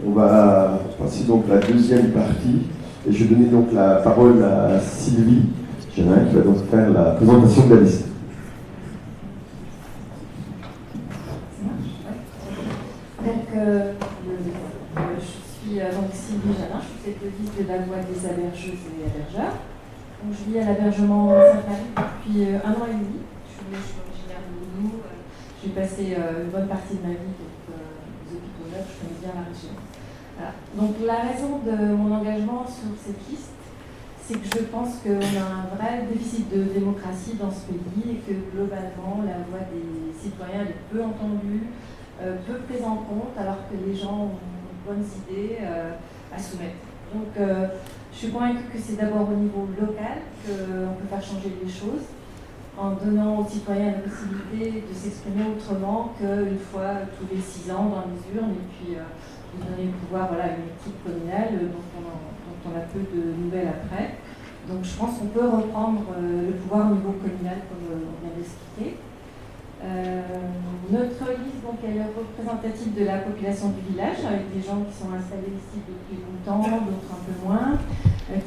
On va passer donc la deuxième partie et je vais donner donc la parole à Sylvie Génin qui va donc faire la présentation de la liste. Donc, je suis donc Sylvie Génin, je suis tête de liste de la voix des hébergeuses et hébergeurs. Donc, je vis à l'hébergement Sainte-Marie depuis 1 an et demi. Je suis originaire de Loulou. J'ai passé une bonne partie de ma vie aux hôpitaux neufs, je connais bien la région. Voilà. Donc la raison de mon engagement sur cette liste, c'est que je pense qu'on a un vrai déficit de démocratie dans ce pays et que globalement la voix des citoyens est peu entendue, peu prise en compte, alors que les gens ont de bonnes idées à soumettre. Donc je suis convaincue que c'est d'abord au niveau local qu'on peut faire changer les choses, en donnant aux citoyens la possibilité de s'exprimer autrement qu'une fois tous les 6 ans dans les urnes, et puis de donner le pouvoir à une équipe communale dont on a peu de nouvelles après. Donc je pense qu'on peut reprendre le pouvoir au niveau communal, comme on vient d'expliquer. Notre liste donc, elle est représentative de la population du village, avec des gens qui sont installés ici depuis longtemps, d'autres un peu moins,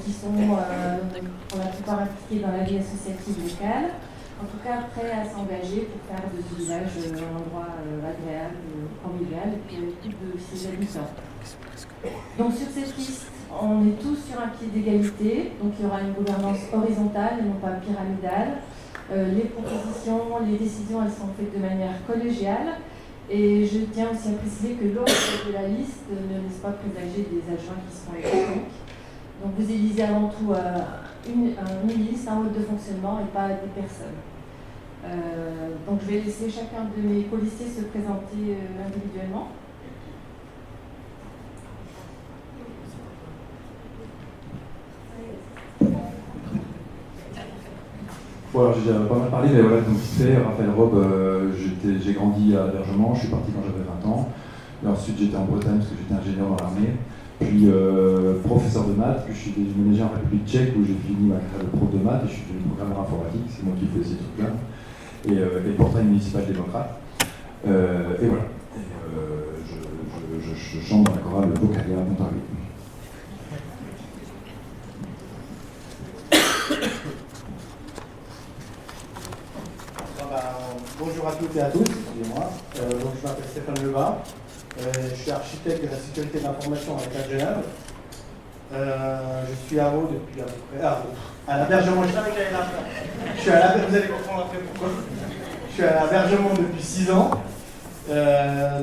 qui sont pour la plupart impliqués dans la vie associative locale, en tout cas prêts à s'engager pour faire de ce village un endroit agréable, convivial, et puis l'équipe de ses habitants. Donc sur cette liste, on est tous sur un pied d'égalité, donc il y aura une gouvernance horizontale et non pas pyramidale. Les propositions, les décisions, elles sont faites de manière collégiale, et je tiens aussi à préciser que l'ordre de la liste ne laisse pas présager des adjoints qui seront électroniques. Donc vous élisez avant tout une liste, un mode de fonctionnement et pas des personnes. Donc je vais laisser chacun de mes colistiers se présenter individuellement. Bon, alors j'ai déjà pas mal parlé, mais voilà, donc vite fait, Raphaël Robe, j'ai grandi à Bergement, je suis parti quand j'avais 20 ans. Et ensuite j'étais en Bretagne parce que j'étais ingénieur dans l'armée. Puis professeur de maths, puis je suis déménagé en République tchèque où j'ai fini ma carrière de prof de maths et je suis devenu programmeur informatique, c'est moi qui fais ces trucs-là, et portail municipal démocrate. Et voilà, je chante dans la chorale Vocalia à Montargis. Bonjour à toutes et à tous, excusez-moi. Donc je m'appelle Stéphane Lebas. Je suis architecte de la sécurité de l'information à l'État de Genève. Je suis à Vaud depuis à peu près. À l'hébergement, je savais qu'il y avait là. Vous allez comprendre après pourquoi. Je suis à l'hébergement depuis 6 ans.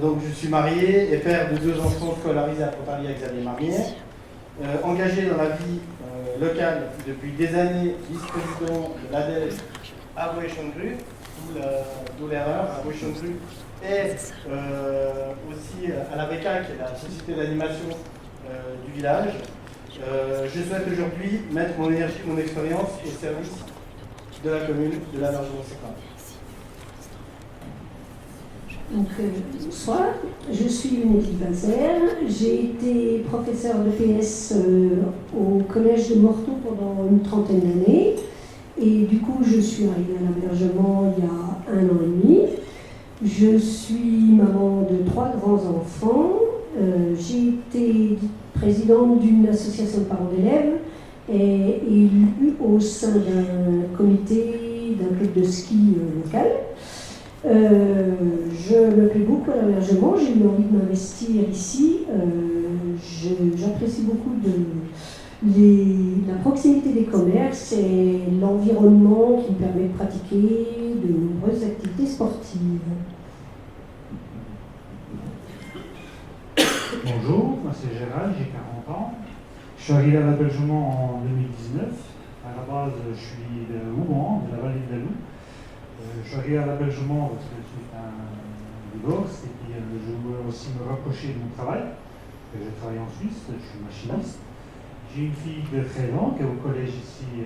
Donc je suis marié et père de 2 enfants scolarisés à Pontarlier avec Xavier Marnier. Engagé dans la vie locale depuis des années, vice-président de l'ADEL à Voué-Chongru, d'où l'erreur, à Voué-Chongru. Et aussi à la BECA, qui est la société d'animation du village. Je souhaite aujourd'hui mettre mon énergie, mon expérience au service de la commune de l'hébergement Sainte-Marie. Donc, bonsoir, je suis Lunélie Bazer, j'ai été professeure de PS au collège de Morteau pendant une 30aine d'années, et du coup je suis arrivée à l'hébergement il y a 1 an et demi. Je suis maman de 3 grands-enfants. J'ai été présidente d'une association de parents d'élèves et élue au sein d'un comité d'un club de ski local. Je me plais beaucoup à l'hébergement, j'ai eu envie de m'investir ici. J'apprécie beaucoup la proximité des commerces et l'environnement qui me permet de pratiquer de nombreuses activités sportives. Bonjour, moi c'est Gérald, j'ai 40 ans. Je suis arrivé à l'hébergement en 2019. À la base, je suis de Houban, de la vallée de la Loue. Je suis arrivé à l'hébergement parce que c'est un divorce et puis je voulais aussi me rapprocher de mon travail. Je travaille en Suisse, je suis machiniste. J'ai une fille de 13 ans qui est au collège ici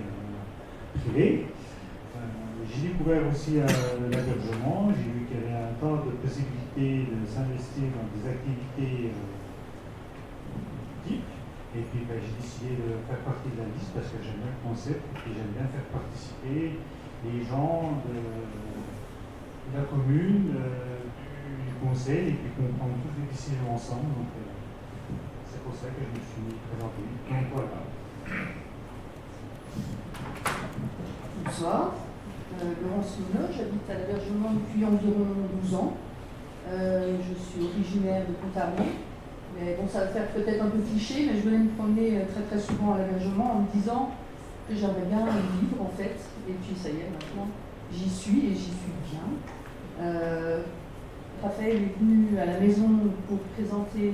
privé. J'ai découvert aussi l'hébergement. J'ai vu qu'il y avait un tas de possibilités de s'investir dans des activités types. Et puis j'ai décidé de faire partie de la liste parce que j'aime bien le concept et puis j'aime bien faire participer les gens de la commune, du conseil, et puis qu'on prend toutes les décisions ensemble. Donc, ça que je me suis présenté. Donc voilà. Bonsoir, Laurence Monod, j'habite à l'hébergement depuis environ 12 ans. Je suis originaire de Pontarlier. Mais bon, ça va faire peut-être un peu cliché, mais je venais me promener très très souvent à l'hébergement en me disant que j'aimerais bien y vivre en fait. Et puis ça y est, maintenant j'y suis et j'y suis bien. Raphaël est venu à la maison pour présenter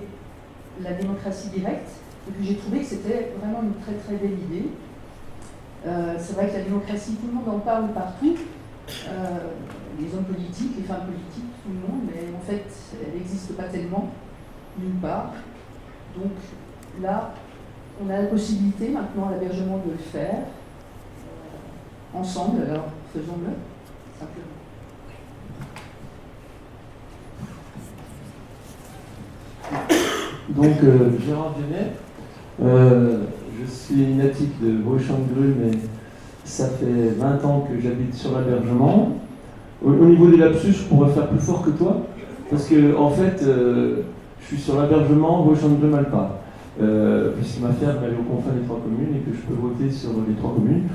la démocratie directe, et puis j'ai trouvé que c'était vraiment une très très belle idée. C'est vrai que la démocratie, tout le monde en parle partout, les hommes politiques, les femmes politiques, tout le monde, mais en fait elle n'existe pas tellement, nulle part. Donc là, on a la possibilité maintenant à l'hébergement de le faire, ensemble, alors faisons-le, simplement. Donc, Gérard Viennet, je suis natif de Vauchamp-de-Grue, mais ça fait 20 ans que j'habite sur l'hébergement. Au niveau des lapsus, je pourrais faire plus fort que toi, parce que, en fait, je suis sur l'hébergement Vauchamp-de-Grue-Malpas, puisque ma ferme elle est aux confins des 3 communes et que je peux voter sur les 3 communes.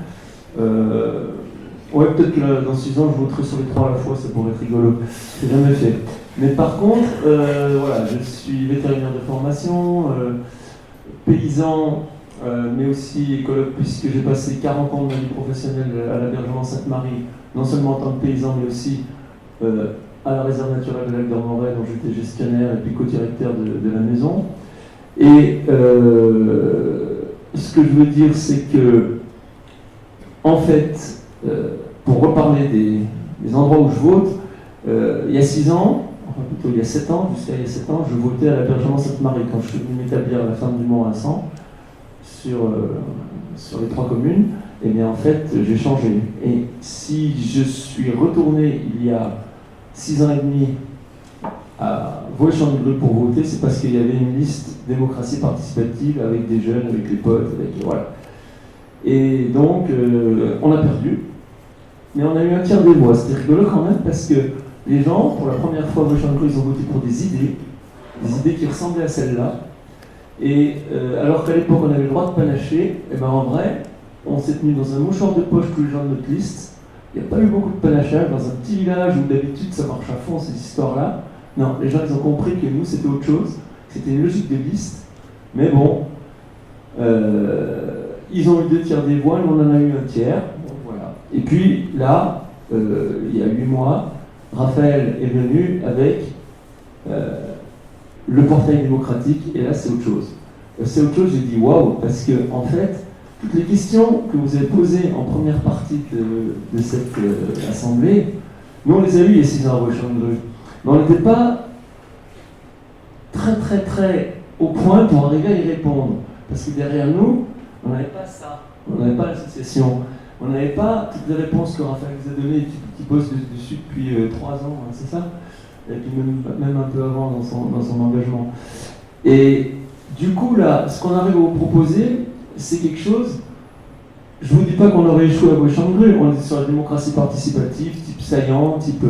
Ouais, peut-être que dans 6 ans, je voterai sur les 3 à la fois, ça pourrait être rigolo. C'est jamais fait. Mais par contre, voilà, je suis vétérinaire de formation, paysan, mais aussi écologue, puisque j'ai passé 40 ans de ma vie professionnelle à l'hébergement Sainte-Marie, non seulement en tant que paysan, mais aussi à la réserve naturelle de Lac d'Ormoray, dont j'étais gestionnaire et puis co-directeur de la maison. Et ce que je veux dire, c'est que, en fait, pour reparler des endroits où je vote, il y a 6 ans, enfin plutôt il y a 7 ans, jusqu'à il y a 7 ans, je votais à l'hébergement Sainte-Marie quand je suis venu m'établir à la ferme du Mont-Vincent sur les 3 communes. Et bien en fait, j'ai changé. Et si je suis retourné il y a 6 ans et demi à Vauchamp-de-Grue pour voter, c'est parce qu'il y avait une liste démocratie participative avec des jeunes, avec les potes, voilà. Et donc, on a perdu, mais on a eu un tiers des voix. C'était rigolo quand même parce que les gens, pour la première fois à Vauchamp-de-Grue, ils ont voté pour des idées qui ressemblaient à celles-là. Et alors qu'à l'époque, on avait le droit de panacher, et ben en vrai, on s'est tenu dans un mouchoir de poche tous les gens de notre liste. Il n'y a pas eu beaucoup de panachage dans un petit village où d'habitude ça marche à fond, ces histoires-là. Non, les gens ils ont compris que nous c'était autre chose, c'était une logique de liste. Mais bon, ils ont eu 2 tiers des voix, nous on en a eu un tiers. Bon, voilà. Et puis là, il y a 8 mois, Raphaël est venu avec le portail démocratique, et là c'est autre chose. C'est autre chose, j'ai dit waouh, parce que en fait, toutes les questions que vous avez posées en première partie de cette assemblée, nous on les a eues il y a 6 ans à Vauchamp-de-Grue. Mais on n'était pas très au point pour arriver à y répondre. Parce que derrière nous, on n'avait pas ça. On n'avait pas l'association. On n'avait pas toutes les réponses que Raphaël vous a données, qui bosse dessus depuis 3 ans, hein, c'est ça? Et puis même un peu avant dans son engagement. Et du coup, là, ce qu'on arrive à vous proposer, c'est quelque chose. Je ne vous dis pas qu'on aurait échoué à Vauchamp-de-Grue, on est sur la démocratie participative, type Saillant, type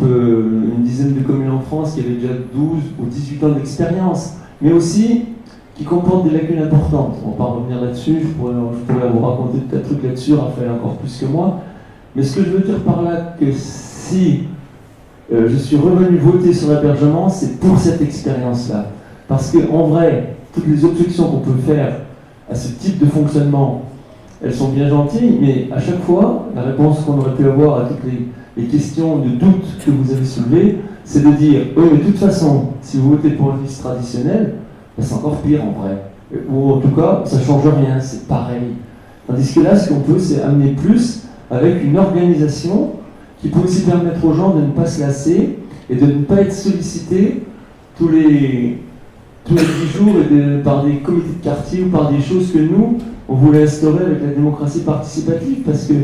une dizaine de communes en France qui avaient déjà 12 ou 18 ans d'expérience, mais aussi qui comportent des lacunes importantes. On va pas revenir là-dessus, je pourrais vous raconter des trucs là-dessus, Raphaël encore plus que moi. Mais ce que je veux dire par là, que si je suis revenu voter sur l'hébergement, c'est pour cette expérience-là. Parce qu'en vrai, toutes les objections qu'on peut faire à ce type de fonctionnement, elles sont bien gentilles, mais à chaque fois, la réponse qu'on aurait pu avoir à toutes les questions de doute que vous avez soulevées, c'est de dire « Oui, mais de toute façon, si vous votez pour une liste traditionnelle, ben c'est encore pire en vrai. Ou en tout cas, ça ne change rien, c'est pareil. » Tandis que là, ce qu'on peut, c'est amener plus avec une organisation qui peut aussi permettre aux gens de ne pas se lasser et de ne pas être sollicités tous les 10 jours par des comités de quartier ou par des choses que nous, on voulait instaurer avec la démocratie participative, parce que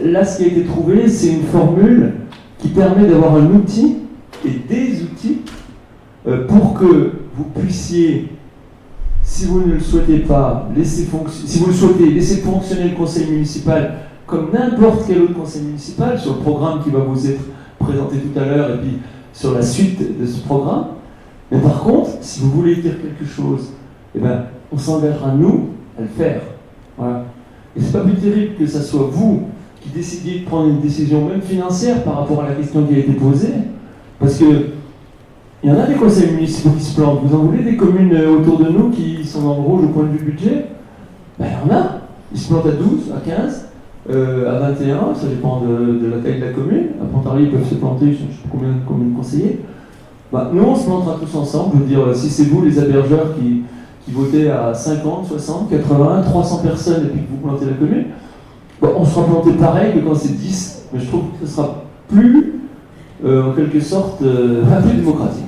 là, ce qui a été trouvé, c'est une formule qui permet d'avoir un outil et des outils pour que vous puissiez, si vous ne le souhaitez pas, si vous le souhaitez, laisser fonctionner le conseil municipal comme n'importe quel autre conseil municipal, sur le programme qui va vous être présenté tout à l'heure et puis sur la suite de ce programme, Mais par contre, si vous voulez dire quelque chose, eh ben, on s'engagera, nous, à le faire. Voilà. Et c'est pas plus terrible que ce soit vous qui décidiez de prendre une décision, même financière, par rapport à la question qui a été posée, parce que il y en a des conseils municipaux qui se plantent. Vous en voulez des communes autour de nous qui sont dans le rouge au point de vue budget? Ben, il y en a. Ils se plantent à 12, à 15, à 21, ça dépend de la taille de la commune. À Pontarlier, ils peuvent se planter, je ne sais pas combien de communes conseillers. Ben, nous, on se plantera tous ensemble. Je veux dire, si c'est vous, les hébergeurs, qui votez à 50, 60, 80, 300 personnes et puis que vous plantez la commune, ben, on sera planté pareil que quand c'est 10. Mais je trouve que ce sera plus, en quelque sorte, plus démocratique.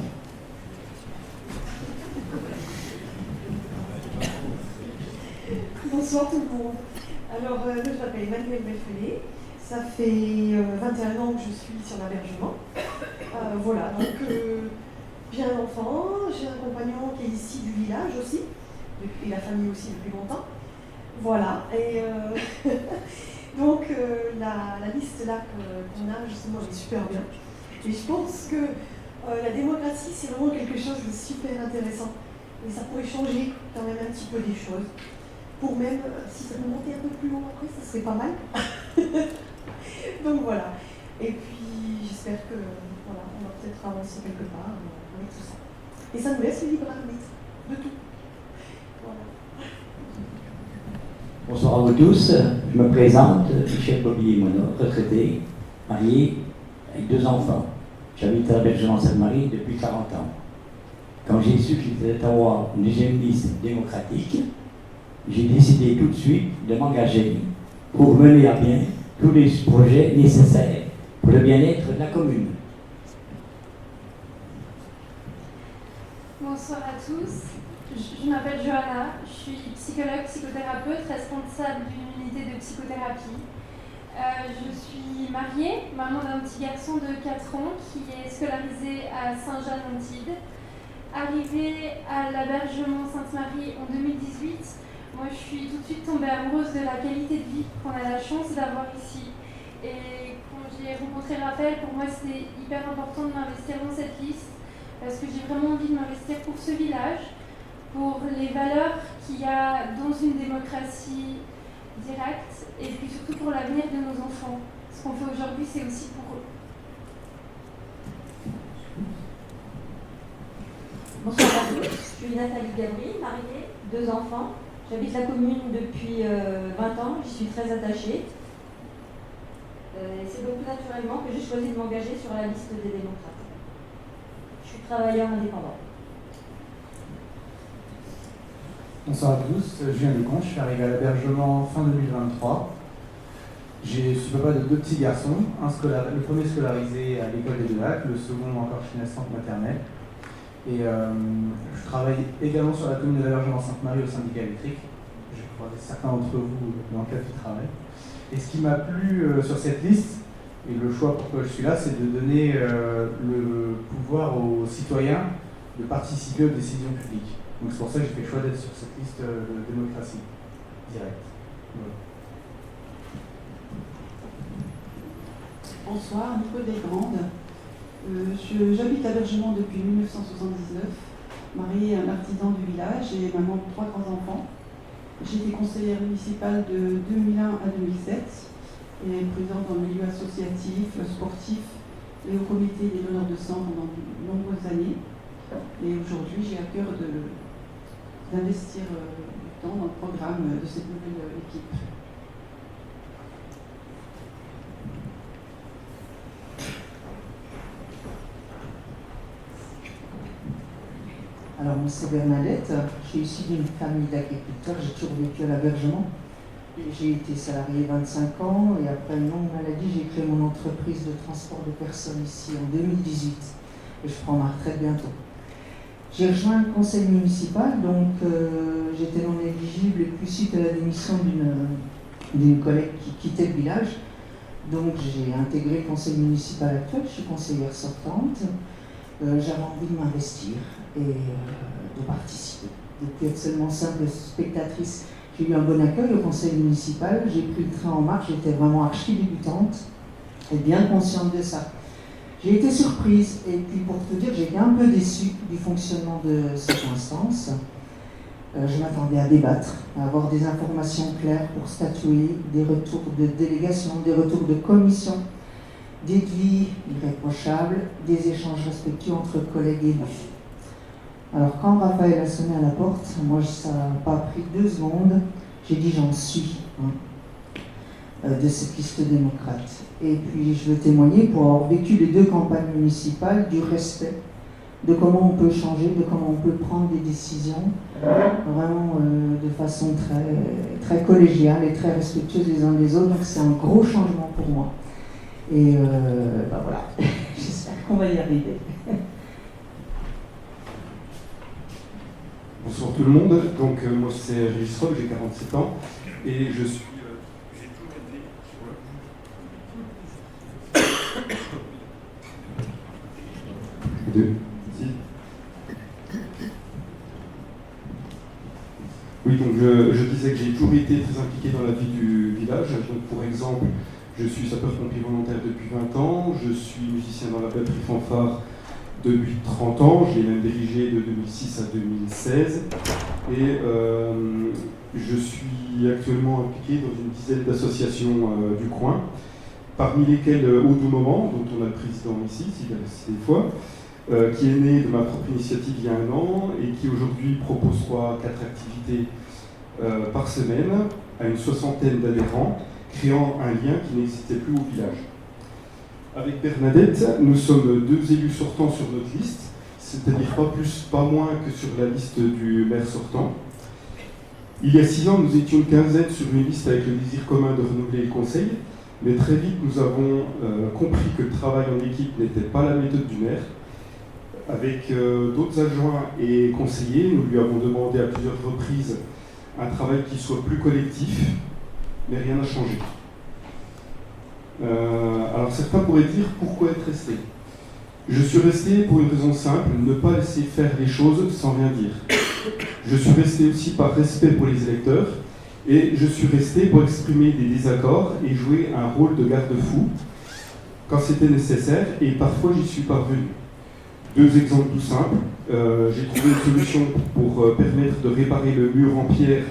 Bonsoir tout le monde. Alors, je m'appelle Emmanuelle Belfelet. Ça fait 21 ans que je suis sur l'hébergement. Voilà, donc j'ai un enfant, j'ai un compagnon qui est ici du village aussi, et la famille aussi depuis longtemps. Voilà, et donc la liste là qu'on a, justement, elle est super bien. Et je pense que la démocratie, c'est vraiment quelque chose de super intéressant. Et ça pourrait changer quand même un petit peu des choses. Pour même, si ça peut monter un peu plus loin après, ça serait pas mal. Donc voilà. Et puis, j'espère que voilà, on va peut-être avancer quelque part avec tout ça. Et ça nous laisse le libre arbitre de tout. Voilà. Bonsoir à vous tous. Je me présente, Michel Bobillier-Monod, retraité, marié, avec 2 enfants. J'habite à l'hébergement Sainte-Marie depuis 40 ans. Quand j'ai su qu'il était avoir une deuxième liste démocratique, j'ai décidé tout de suite de m'engager pour mener à bien tous les projets nécessaires pour le bien-être de la commune. Bonsoir à tous, je m'appelle Johanna, je suis psychologue, psychothérapeute, responsable d'une unité de psychothérapie. Je suis mariée, maman d'un petit garçon de 4 ans qui est scolarisé à Saint-Jean-Montide. Arrivée à l'hébergement Sainte-Marie en 2018, moi, je suis tout de suite tombée amoureuse de la qualité de vie qu'on a la chance d'avoir ici. Et quand j'ai rencontré Raphaël, pour moi, c'était hyper important de m'investir dans cette liste parce que j'ai vraiment envie de m'investir pour ce village, pour les valeurs qu'il y a dans une démocratie directe et puis surtout pour l'avenir de nos enfants. Ce qu'on fait aujourd'hui, c'est aussi pour eux. Bonsoir à tous, je suis Nathalie Gabri, mariée, 2 enfants. J'habite la commune depuis 20 ans, j'y suis très attachée. C'est donc naturellement que j'ai choisi de m'engager sur la liste des démocrates. Je suis travailleur indépendant. Bonsoir à tous, je viens de Caen, je suis arrivé à l'hébergement fin 2023. Je suis papa de 2 petits garçons, le premier scolarisé à l'école des Deux-Lacs, le second encore chez l'assistante maternelle. Et je travaille également sur la commune de l'hébergement Sainte-Marie au syndicat électrique. Je crois que certains d'entre vous dans le cadre du travail. Et ce qui m'a plu sur cette liste, et le choix pourquoi je suis là, c'est de donner le pouvoir aux citoyens de participer aux décisions publiques. Donc c'est pour ça que j'ai fait le choix d'être sur cette liste de démocratie directe. Voilà. Bonsoir, Nicole Desgrandes. J'habite à l'hébergement depuis 1979, mariée à un artisan du village et maman de 3 grands-enfants. J'ai été conseillère municipale de 2001 à 2007 et présidente dans le milieu associatif, sportif et au comité des donneurs de sang pendant de nombreuses années. Et aujourd'hui, j'ai à cœur d'investir du temps dans le programme de cette nouvelle équipe. Alors, moi, c'est Bernadette. Je suis issue d'une famille d'agriculteurs. J'ai toujours vécu à l'hébergement. J'ai été salariée 25 ans et après une longue maladie, j'ai créé mon entreprise de transport de personnes ici en 2018. Et je prends ma retraite bientôt. J'ai rejoint le conseil municipal, donc j'étais non éligible et puis suite à la démission d'une collègue qui quittait le village. Donc j'ai intégré le conseil municipal actuel, je suis conseillère sortante. J'avais envie de m'investir et de participer. Depuis être seulement simple spectatrice, j'ai eu un bon accueil au conseil municipal, j'ai pris le train en marche, j'étais vraiment archi débutante et bien consciente de ça. J'ai été surprise, et puis pour te dire, j'ai été un peu déçue du fonctionnement de cette instance. Je m'attendais à débattre, à avoir des informations claires pour statuer, des retours de délégation, des retours de commission, des devis irréprochables, des échanges respectueux entre collègues élus. Alors quand Raphaël a sonné à la porte, moi ça n'a pas pris 2 secondes, j'ai dit j'en suis de cette liste démocrate. Et puis je veux témoigner pour avoir vécu les 2 campagnes municipales du respect, de comment on peut changer, de comment on peut prendre des décisions, vraiment de façon très collégiale et très respectueuse les uns des autres. Donc c'est un gros changement pour moi. Et voilà, j'espère qu'on va y arriver. Bonsoir tout le monde, donc moi c'est Régis Rock, j'ai 47 ans et je suis... j'ai tout élevé sur le... Oui, donc je disais que j'ai toujours été très impliqué dans la vie du village. Donc pour exemple, je suis sapeur-pompier volontaire depuis 20 ans, je suis musicien dans la batterie fanfare depuis 30 ans, je l'ai même dirigé de 2006 à 2016 et je suis actuellement impliqué dans une dizaine d'associations du coin, parmi lesquelles Au Doux Moment, dont on a le président ici, s'il a resté des fois, qui est né de ma propre initiative il y a 1 an et qui aujourd'hui propose 3-4 activités par semaine à une 60aine d'adhérents, créant un lien qui n'existait plus au village. Avec Bernadette, nous sommes 2 élus sortants sur notre liste, c'est-à-dire pas plus, pas moins que sur la liste du maire sortant. Il y a 6 ans, nous étions une quinzaine sur une liste avec le désir commun de renouveler le conseil, mais très vite nous avons compris que le travail en équipe n'était pas la méthode du maire. Avec d'autres adjoints et conseillers, nous lui avons demandé à plusieurs reprises un travail qui soit plus collectif, mais rien n'a changé. Alors certains pourraient dire pourquoi être resté. Je suis resté pour une raison simple, ne pas laisser faire les choses sans rien dire. Je suis resté aussi par respect pour les électeurs et je suis resté pour exprimer des désaccords et jouer un rôle de garde-fou quand c'était nécessaire et parfois j'y suis parvenu. 2 exemples tout simples. J'ai trouvé une solution pour permettre de réparer le mur en pierre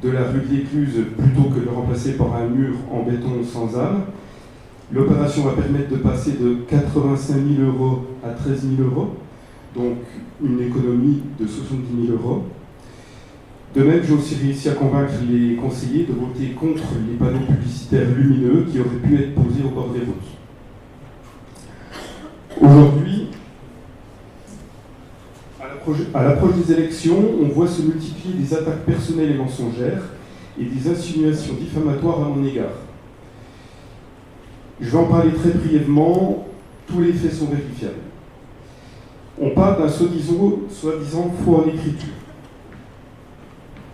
de la rue de l'Écluse plutôt que de le remplacer par un mur en béton sans âme. L'opération va permettre de passer de 85 000 € à 13 000 €, donc une économie de 70 000 €. De même, j'ai aussi réussi à convaincre les conseillers de voter contre les panneaux publicitaires lumineux qui auraient pu être posés au bord des routes. Aujourd'hui, à l'approche des élections, on voit se multiplier des attaques personnelles et mensongères et des insinuations diffamatoires à mon égard. Je vais en parler très brièvement, tous les faits sont vérifiables. On parle d'un soi-disant faux en écriture.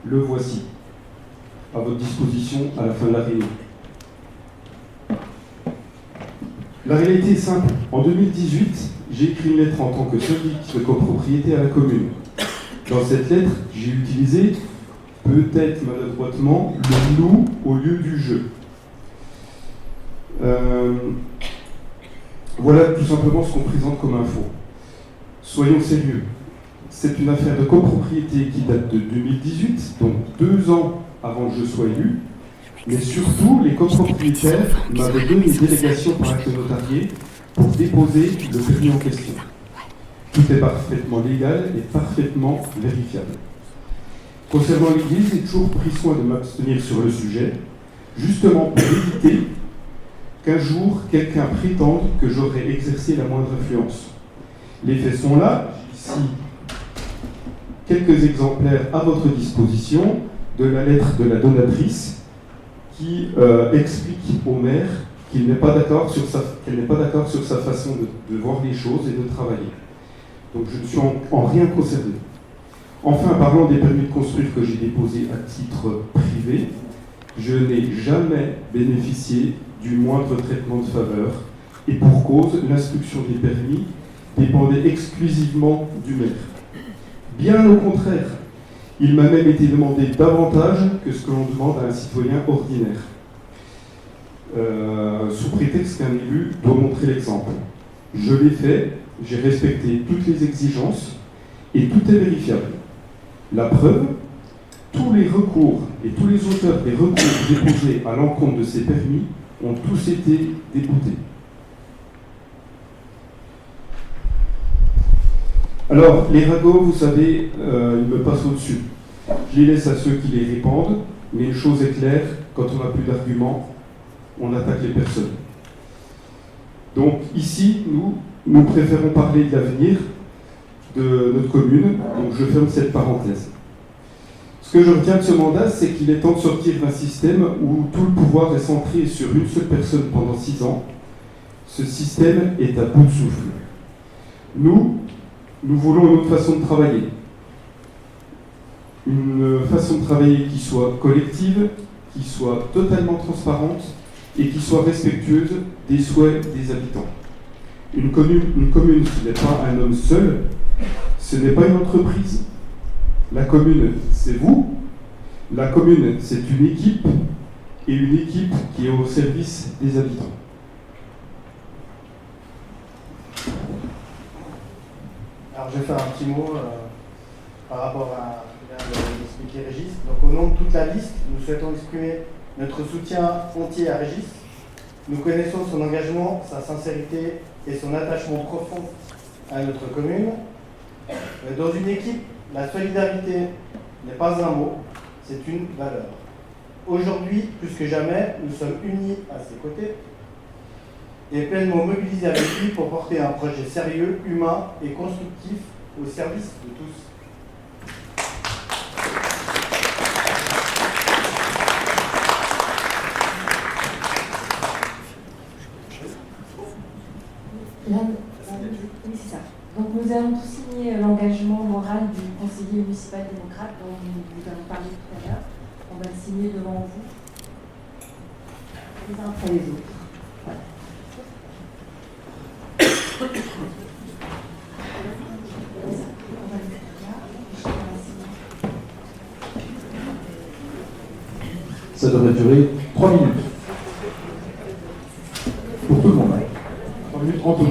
Le voici, à votre disposition à la fin de la réunion. La réalité est simple. En 2018, j'ai écrit une lettre en tant que syndic de copropriété à la commune. Dans cette lettre, j'ai utilisé, peut-être maladroitement, le loup au lieu du jeu. Voilà tout simplement ce qu'on présente comme info. Soyons sérieux. C'est une affaire de copropriété qui date de 2018, donc 2 ans avant que je sois élu. Mais surtout, les copropriétaires m'avaient donné une délégation par acte notarié pour déposer le permis en question. Tout est parfaitement légal et parfaitement vérifiable. Concernant l'Église, j'ai toujours pris soin de m'abstenir sur le sujet, justement pour éviter qu'un jour quelqu'un prétende que j'aurais exercé la moindre influence. Les faits sont là, j'ai ici quelques exemplaires à votre disposition de la lettre de la donatrice qui explique au maire qu'elle n'est pas d'accord sur sa façon de voir les choses et de travailler. Donc je ne suis en rien concerné. Enfin, parlant des permis de construire que j'ai déposés à titre privé, je n'ai jamais bénéficié du moindre traitement de faveur, et pour cause, l'instruction des permis dépendait exclusivement du maire. Bien au contraire, il m'a même été demandé davantage que ce que l'on demande à un citoyen ordinaire, sous prétexte qu'un élu doit montrer l'exemple. Je l'ai fait, j'ai respecté toutes les exigences et tout est vérifiable. La preuve, tous les recours et tous les auteurs des recours déposés à l'encontre de ces permis ont tous été déboutés. Alors, les ragots, vous savez, ils me passent au-dessus. Je les laisse à ceux qui les répandent, mais une chose est claire, quand on n'a plus d'arguments, on attaque les personnes. Donc ici, nous préférons parler de l'avenir de notre commune, donc je ferme cette parenthèse. Ce que je retiens de ce mandat, c'est qu'il est temps de sortir d'un système où tout le pouvoir est centré sur une seule personne pendant 6 ans. Ce système est à bout de souffle. Nous voulons une autre façon de travailler. Une façon de travailler qui soit collective, qui soit totalement transparente et qui soit respectueuse des souhaits des habitants. Une commune, ce n'est pas un homme seul, ce n'est pas une entreprise. La commune, c'est vous. La commune, c'est une équipe, et une équipe qui est au service des habitants. Alors je vais faire un petit mot par rapport à ce que vient d'expliquer Régis. Donc au nom de toute la liste, nous souhaitons exprimer notre soutien entier à Régis. Nous connaissons son engagement, sa sincérité et son attachement profond à notre commune. Dans une équipe, la solidarité n'est pas un mot, c'est une valeur. Aujourd'hui, plus que jamais, nous sommes unis à ses côtés et pleinement mobilisés avec lui pour porter un projet sérieux, humain et constructif au service de tous. Oui, c'est ça. Donc nous avons tous signé l'engagement moral du conseiller municipal démocrate dont nous avons parlé tout à l'heure. On va le signer devant vous, les uns après les autres. Voilà. Ça devrait durer 3 minutes. Pour tout le monde. 3 minutes en tout.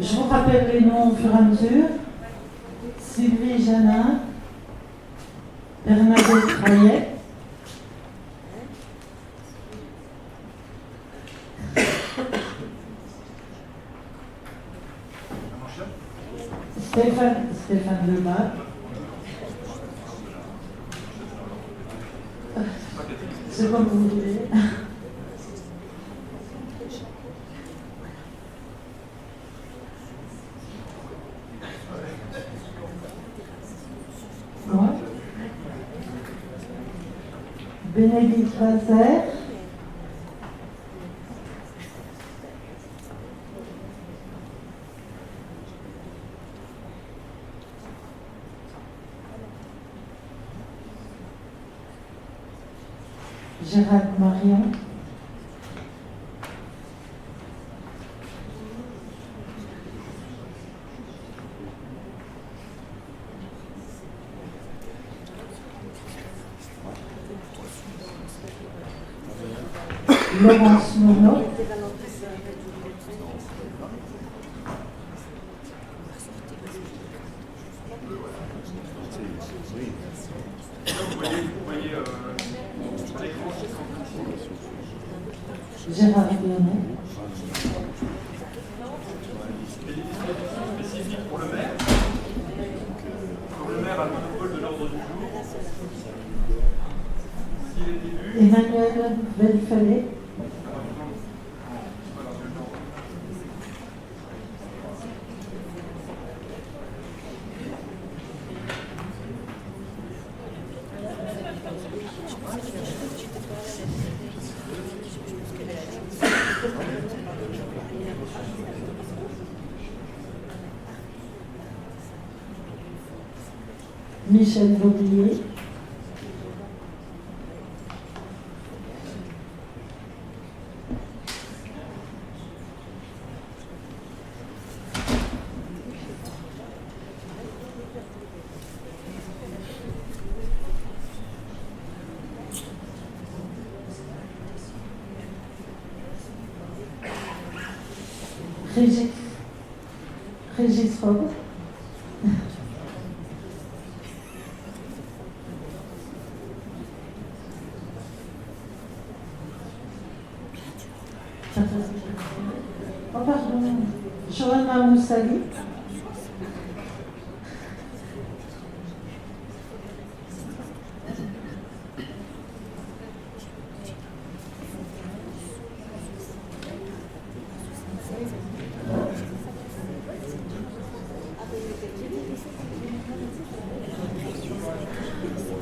Je vous rappelle les noms au fur et à mesure. Sylvie Janin, Bernadette Rayet, Stéphane Lebas, c'est comme vous voulez. Moi. Bénédicte Vazer. Gérald Marion. Laurence Monod. Gérard Bionnet. Spécifique pour le maire. Comme le maire a le monopole de l'ordre du jour. S'il est élu. Emmanuel Bellefallet. Michel Vaublier. Régis Robe. Oh pardon, Johanna Moussali.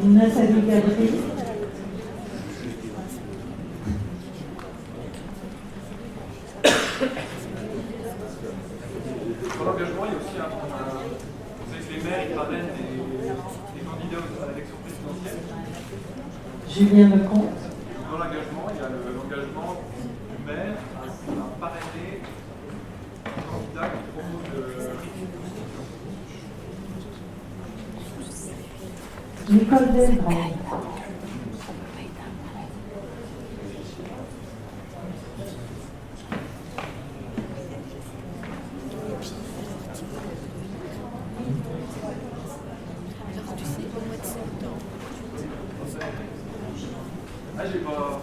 Nathalie Gadry. Sur l'engagement, il y a aussi vous savez que les maires ils ramènent des candidats à l'élection présidentielle. Julien Lecomte. Dans l'engagement, il y a l'engagement du maire à parrainer un candidat qui propose Nicole Delbrand. Ah, j'ai pas.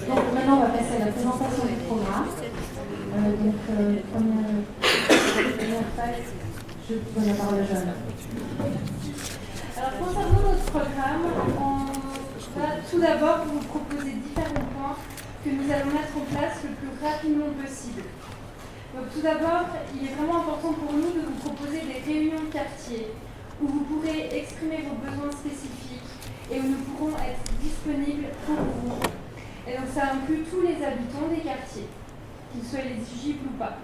Donc maintenant on va passer à la présentation du programme. Première phase, je donne la parole à Johanna. Alors concernant notre programme, on va tout d'abord vous proposer différents points que nous allons mettre en place le plus rapidement possible. Donc tout d'abord, il est vraiment important pour nous de vous proposer des réunions de quartier où vous pourrez exprimer vos besoins spécifiques et où nous pourrons être disponibles pour vous. Et donc ça inclut tous les habitants des quartiers, qu'ils soient éligibles ou pas.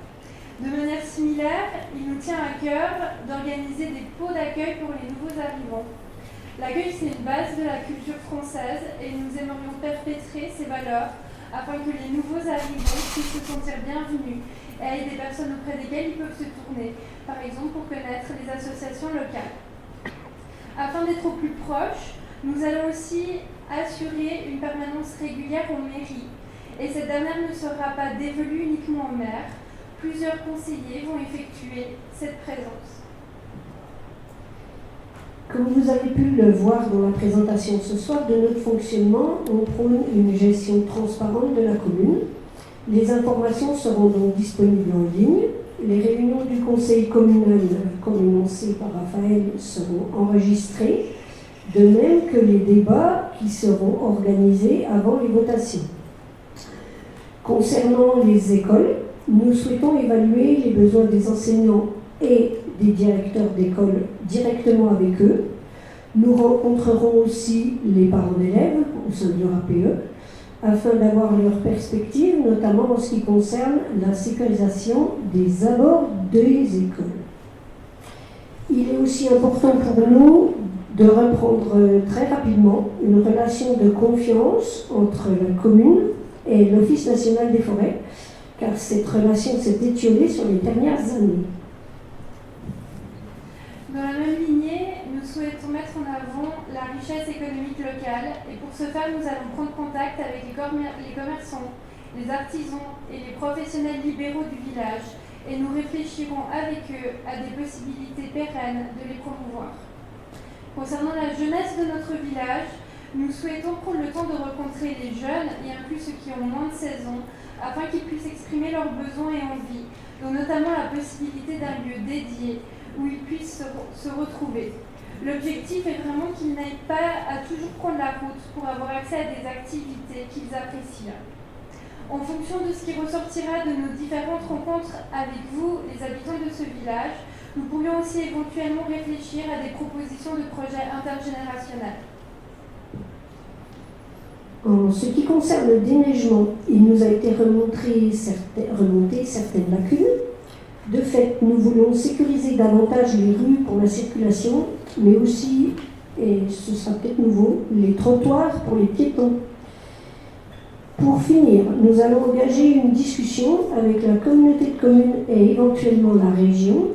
De manière similaire, il nous tient à cœur d'organiser des pots d'accueil pour les nouveaux arrivants. L'accueil, c'est une base de la culture française et nous aimerions perpétrer ces valeurs afin que les nouveaux arrivants puissent se sentir bienvenus et aient des personnes auprès desquelles ils peuvent se tourner, par exemple pour connaître les associations locales. Afin d'être au plus proche, nous allons aussi assurer une permanence régulière en mairie. Et cette dernière ne sera pas dévolue uniquement au maire. Plusieurs conseillers vont effectuer cette présence. Comme vous avez pu le voir dans la présentation ce soir de notre fonctionnement, on prône une gestion transparente de la commune. Les informations seront donc disponibles en ligne. Les réunions du conseil communal, comme énoncé par Raphaël, seront enregistrées, de même que les débats qui seront organisés avant les votations. Concernant les écoles, nous souhaitons évaluer les besoins des enseignants et des directeurs d'école directement avec eux. Nous rencontrerons aussi les parents d'élèves au sein de l'URAPE afin d'avoir leur perspective, notamment en ce qui concerne la sécurisation des abords des écoles. Il est aussi important pour nous de reprendre très rapidement une relation de confiance entre la commune et l'Office national des forêts, car cette relation s'est étiolée sur les dernières années. Dans la même lignée, nous souhaitons mettre en avant la richesse économique locale et pour ce faire, nous allons prendre contact avec les commerçants, les artisans et les professionnels libéraux du village et nous réfléchirons avec eux à des possibilités pérennes de les promouvoir. Concernant la jeunesse de notre village, Nous souhaitons prendre le temps de rencontrer les jeunes et inclus ceux qui ont moins de 16 ans afin qu'ils puissent exprimer leurs besoins et envies, dont notamment la possibilité d'un lieu dédié où ils puissent se retrouver. L'objectif est vraiment qu'ils n'aillent pas à toujours prendre la route pour avoir accès à des activités qu'ils apprécient. En fonction de ce qui ressortira de nos différentes rencontres avec vous, les habitants de ce village, nous pourrions aussi éventuellement réfléchir à des propositions de projets intergénérationnels. En ce qui concerne le déneigement, il nous a été remonté certaines lacunes. De fait, nous voulons sécuriser davantage les rues pour la circulation, mais aussi, et ce sera peut-être nouveau, les trottoirs pour les piétons. Pour finir, nous allons engager une discussion avec la communauté de communes et éventuellement la région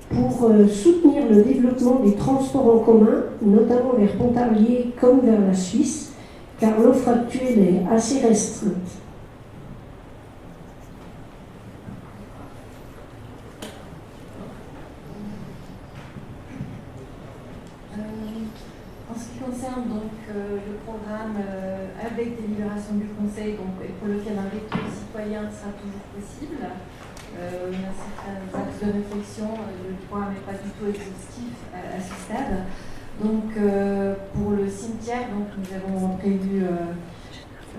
pour soutenir le développement des transports en commun, notamment vers Pontarlier comme vers la Suisse, car l'offre actuelle est assez restreinte. En ce qui concerne donc le programme avec délibération du Conseil, donc, et pour lequel un veto citoyen sera toujours possible, on a certains axes de réflexion, le programme n'est pas du tout exhaustif à ce stade. Donc pour le cimetière, donc, nous avons prévu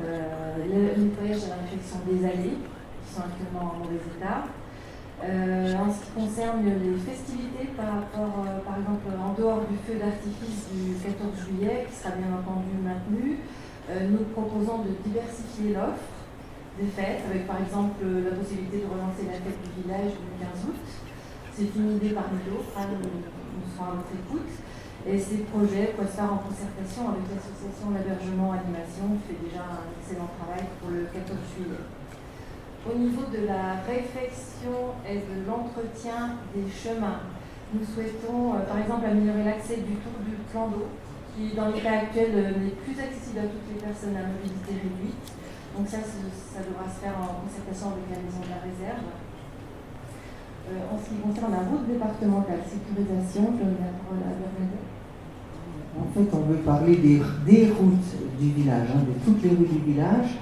le nettoyage et la réfection des allées qui sont actuellement en mauvais état. En ce qui concerne les festivités par rapport, par exemple, en dehors du feu d'artifice du 14 juillet, qui sera bien entendu maintenu, nous proposons de diversifier l'offre des fêtes, avec par exemple la possibilité de relancer la fête du village le 15 août. C'est une idée parmi d'autres, nous serons à votre écoute. Et ces projets peuvent se faire en concertation avec l'association L'Hébergement Animation, qui fait déjà un excellent travail pour le 14 juillet. Au niveau de la réfection et de l'entretien des chemins, nous souhaitons par exemple améliorer l'accès du tour du plan d'eau, qui dans l'état actuel n'est plus accessible à toutes les personnes à mobilité réduite. Donc ça devra se faire en concertation avec la maison de la réserve. En ce qui concerne la route départementale sécurisation, je donne la parole à Bernadette. En fait, on veut parler des routes du village, de toutes les rues du village,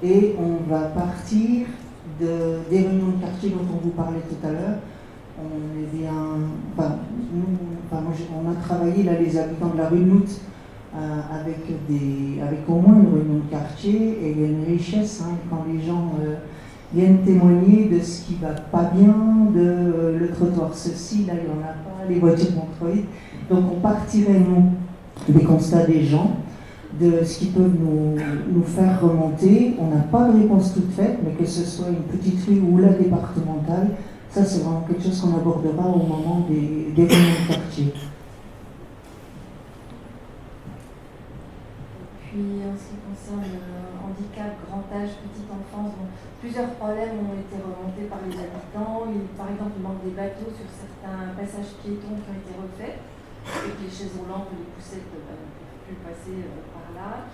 et on va partir des réunions de quartier dont on vous parlait tout à l'heure. On est bien, on a travaillé là les habitants de la rue Nout avec au moins une réunion de quartier, et il y a une richesse quand les gens viennent témoigner de ce qui ne va pas bien, de le trottoir ceci, là il n'y en a pas, les voitures contrôlées. Donc on partirait nous des constats des gens, de ce qu'ils peuvent nous faire remonter. On n'a pas de réponse toute faite, mais que ce soit une petite rue ou la départementale, ça c'est vraiment quelque chose qu'on abordera au moment des réunions de quartier. Puis en ce qui concerne le handicap, grand âge, petite enfance, plusieurs problèmes ont été remontés par les habitants. Par exemple, il manque des bateaux sur certains passages piétons qui ont été refaits, et les chaises roulantes ou les poussettes ne peuvent plus passer par là.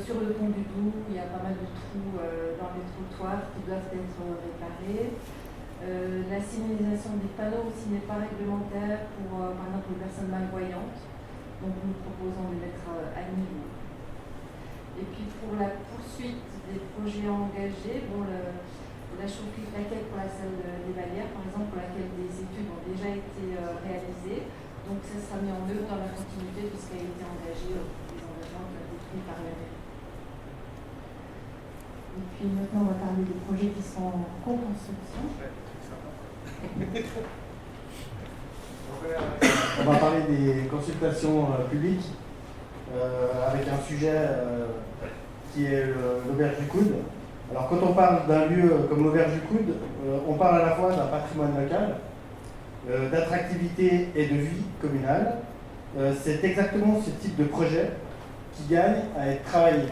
Sur le pont du Doubs, il y a pas mal de trous dans les trottoirs qui doivent être réparés. La signalisation des panneaux aussi n'est pas réglementaire pour, par exemple, les personnes malvoyantes. Donc nous proposons de les mettre à niveau. Et puis pour la poursuite des projets engagés, la chaufferie plaquette pour la salle des Vallières, par exemple, pour laquelle des études ont déjà été réalisées. Donc ça sera mis en œuvre dans la continuité puisqu'elle a été engagée, les engagements qui ont été pris par la mairie. Et puis maintenant, on va parler des projets qui sont en co-construction. On va parler des consultations publiques avec un sujet qui est l'auberge du Coude. Alors quand on parle d'un lieu comme l'auberge du Coude, on parle à la fois d'un patrimoine local, d'attractivité et de vie communale. C'est exactement ce type de projet qui gagne à être travaillé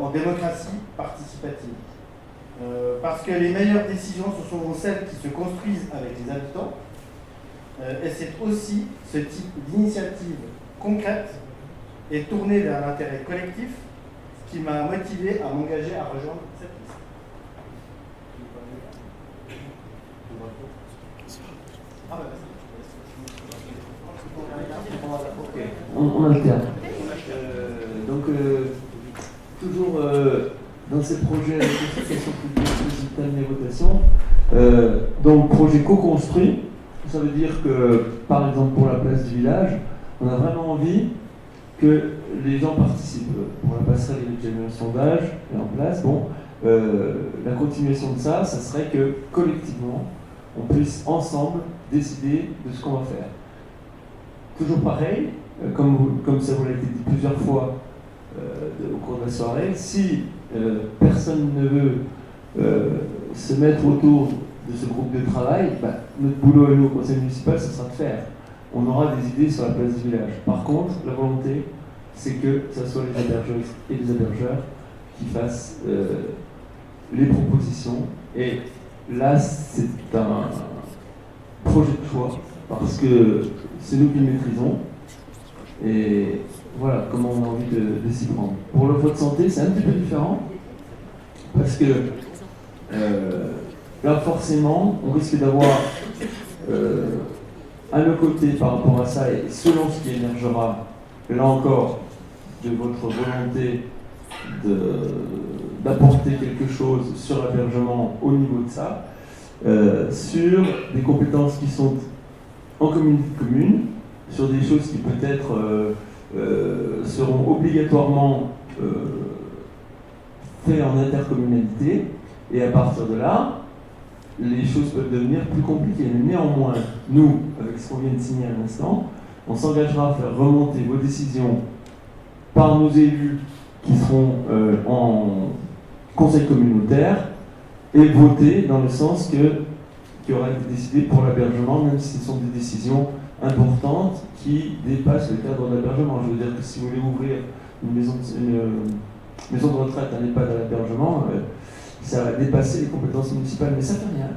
en démocratie participative. Parce que les meilleures décisions, ce sont celles qui se construisent avec les habitants. Et c'est aussi ce type d'initiative concrète et tournée vers l'intérêt collectif qui m'a motivé à m'engager à rejoindre cette liste. On alterne. intéressé le projet avec l'explication publique, résultat de mes votations. Donc, projet co-construit, ça veut dire que, par exemple, pour la place du village, on a vraiment envie que les gens participent. Pour la passerelle, il y a déjà eu un sondage est en place. Bon, la continuation de ça, ça serait que collectivement, on puisse ensemble décider de ce qu'on va faire. Toujours pareil, comme ça vous l'a été dit plusieurs fois au cours de la soirée, si personne ne veut se mettre autour de ce groupe de travail, notre boulot à nous au conseil municipal, ce sera de faire. On aura des idées sur la place du village. Par contre, la volonté, c'est que ce soit les hébergeuses et les hébergeurs qui fassent les propositions. Et là, c'est un projet de choix, parce que c'est nous qui le maîtrisons. Et voilà comment on a envie de s'y prendre. Pour le vote santé, c'est un petit peu différent, parce que là, forcément, on risque d'avoir à nos côtés par rapport à ça, et selon ce qui émergera, là encore, de votre volonté d'apporter quelque chose sur l'hébergement au niveau de ça, sur des compétences qui sont en communauté de communes, sur des choses qui peut-être seront obligatoirement faites en intercommunalité, et à partir de là, les choses peuvent devenir plus compliquées. Mais néanmoins, nous, avec ce qu'on vient de signer à l'instant, on s'engagera à faire remonter vos décisions par nos élus qui seront en conseil communautaire et voter dans le sens qui aura été décidé pour l'hébergement, même si ce sont des décisions importantes qui dépassent le cadre de l'hébergement. Je veux dire que si vous voulez ouvrir une maison de retraite, un EHPAD à l'hébergement, ça va dépasser les compétences municipales, mais ça fait rien.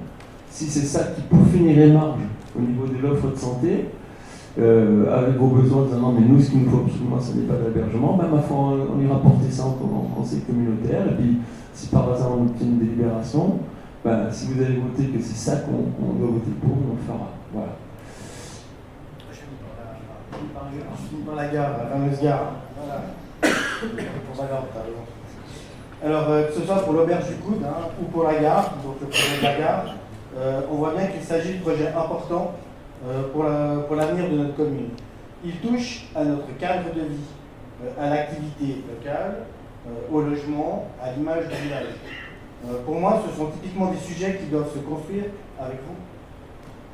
Si c'est ça qui peaufine les marges au niveau de l'offre de santé, avec vos besoins, disant non, mais nous, ce qu'il nous faut absolument, ce n'est pas de l'hébergement, ma foi, on ira porter ça en conseil communautaire, et puis si par hasard on obtient une délibération, si vous avez voté que c'est ça qu'on doit voter pour, on le fera. Voilà. Je finis par la gare, la fameuse gare. Voilà. Pour la gare, t'as raison. Alors, que ce soit pour l'auberge du Coude ou pour la gare, donc le projet de la gare, on voit bien qu'il s'agit de projets importants pour l'avenir de notre commune. Il touche à notre cadre de vie, à l'activité locale, au logement, à l'image du village. Pour moi, ce sont typiquement des sujets qui doivent se construire avec vous,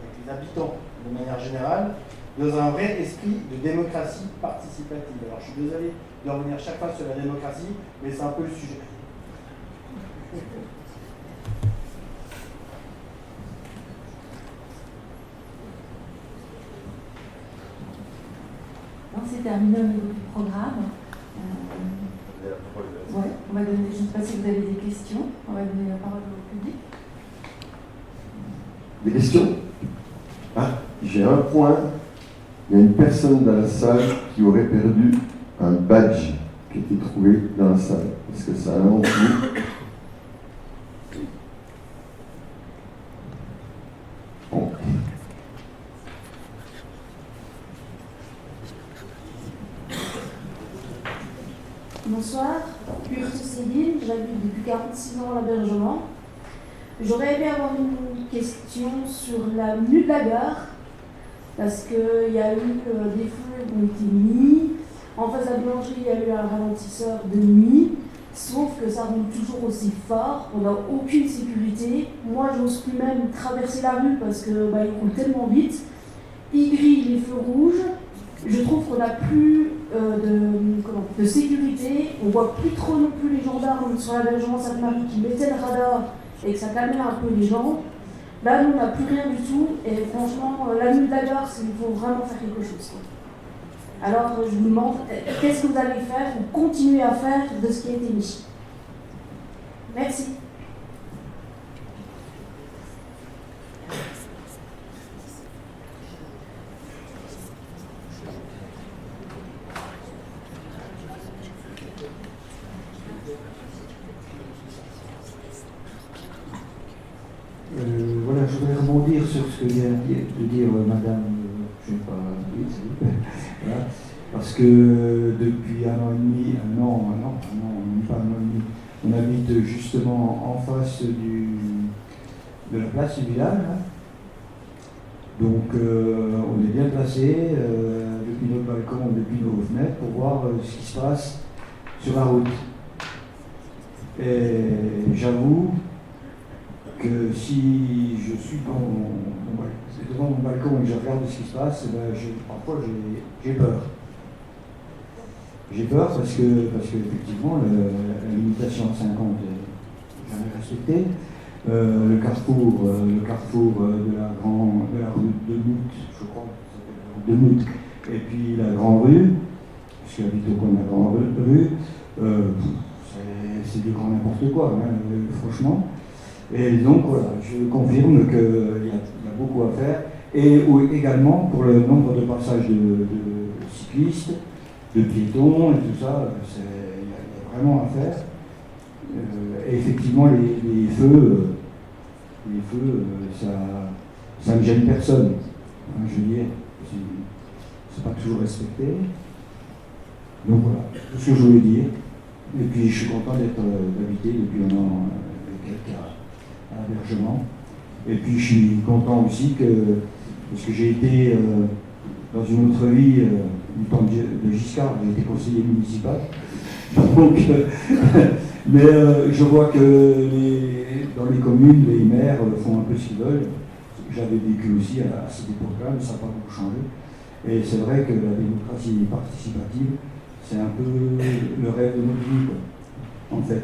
avec les habitants de manière générale, dans un vrai esprit de démocratie participative. Alors, je suis désolé de revenir chaque fois sur la démocratie, mais c'est un peu le sujet. C'est terminé au niveau du programme. Ouais, on va donner, je ne sais pas si vous avez des questions, on va donner la parole au public. Des questions? J'ai un point. Il y a une personne dans la salle qui aurait perdu un badge qui a été trouvé dans la salle. Est-ce que ça a un nom? Bon. Bonsoir, Urte Céline, j'habite depuis 46 ans à l'hébergement. J'aurais aimé avoir une question sur l'avenue de la gare, parce qu'il y a eu des feux qui ont été mis. En face de la boulangerie, il y a eu un ralentisseur de nuit, sauf que ça roule toujours aussi fort, on n'a aucune sécurité. Moi, j'ose plus même traverser la rue parce que ils roulent tellement vite. Ils grillent les feux rouges. Je trouve qu'on n'a plus de sécurité, on voit plus trop non plus les gendarmes sur l'hébergement Sainte-Marie qui mettaient le radar et que ça calmait un peu les gens. Là, nous, on n'a plus rien du tout, et franchement, la nuit de la gare, il faut vraiment faire quelque chose. Alors, je vous demande, qu'est-ce que vous allez faire ou continuer à faire de ce qui a été mis? Merci. Voilà, je voudrais rebondir sur ce que vient de dire Madame, je ne sais pas, oui, voilà, parce que depuis un an et demi, pas un an et demi, On habite justement en face de la place du village. Hein. Donc on est bien placé depuis notre balcon, depuis nos fenêtres, pour voir ce qui se passe sur la route. Et j'avoue que si je suis devant mon balcon et que je regarde ce qui se passe, parfois j'ai peur. J'ai peur parce que effectivement la limitation à 50 est jamais respectée. Le carrefour de la rue de Mout, je crois, de Mout, et puis la grande rue, parce qu'il habite au coin de la grande rue, c'est du grand n'importe quoi, hein, franchement. Et donc voilà, je confirme qu'il y a beaucoup à faire, et également pour le nombre de passages de cyclistes, de piétons et tout ça, il y a vraiment à faire. Et effectivement, les feux, ça ne gêne personne. Hein, je veux dire, c'est pas toujours respecté. Donc voilà, tout ce que je voulais dire. Et puis je suis content d'habiter depuis un an et quelques à l'hébergement. Et puis je suis content aussi parce que j'ai été dans une autre vie, du temps de Giscard, j'ai été conseiller municipal. Donc, mais je vois que dans les communes, les maires font un peu ce qu'ils veulent. J'avais vécu aussi à cette époque-là, mais ça n'a pas beaucoup changé. Et c'est vrai que la démocratie participative, c'est un peu le rêve de notre vie, quoi, en fait.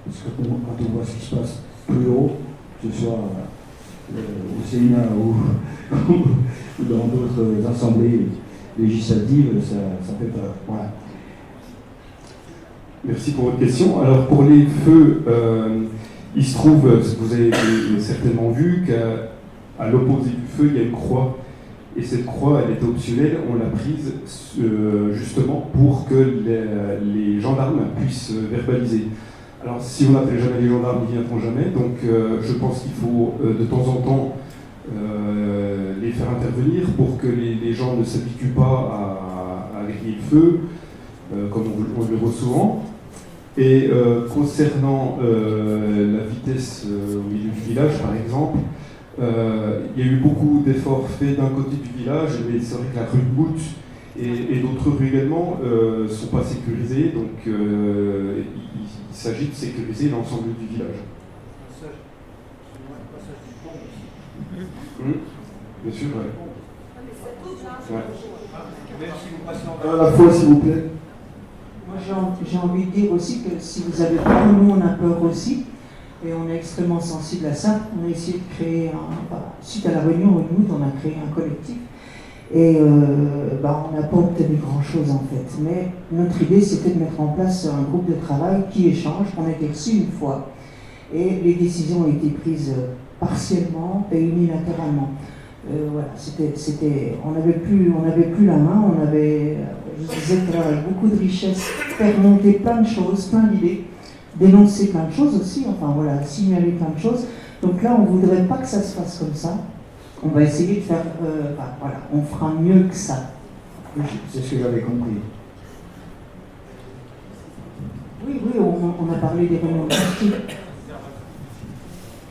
Parce que quand on voit ce qui se passe plus haut, que ce soit au Sénat ou dans d'autres assemblées législatives, ça fait peur. Voilà. Merci pour votre question. Alors pour les feux, il se trouve, vous avez certainement vu qu'à l'opposé du feu, il y a une croix. Et cette croix, elle était optionnelle, on l'a prise justement pour que les gendarmes puissent verbaliser. Alors si on n'appelle jamais les gendarmes, ils ne viendront jamais. Donc je pense qu'il faut de temps en temps les faire intervenir pour que les gens ne s'habituent pas à griller le feu, comme on le voit souvent. Et concernant la vitesse au milieu du village, par exemple, il y a eu beaucoup d'efforts faits d'un côté du village, mais c'est vrai que la rue de Mout et d'autres rues également ne sont pas sécurisées, donc il s'agit de sécuriser l'ensemble du village. Bien sûr, ouais. La fois, s'il vous plaît. Moi, j'ai envie de dire aussi que si vous avez peur, nous, on a peur aussi. Et on est extrêmement sensible à ça. On a essayé de créer, suite à la réunion au Mout, on a créé un collectif. Et on n'a pas obtenu grand-chose en fait. Mais notre idée, c'était de mettre en place un groupe de travail qui échange, qu'on a été reçu une fois. Et les décisions ont été prises partiellement et unilatéralement. Voilà, on n'avait plus la main, on avait, je disais tout à l'heure, avec beaucoup de richesse, faire monter plein de choses, plein d'idées, dénoncer plein de choses aussi, enfin voilà, signaler plein de choses. Donc là, on ne voudrait pas que ça se passe comme ça. On va essayer de faire, voilà, on fera mieux que ça. C'est ce que j'avais compris. Oui, on a parlé des réunions de quartier.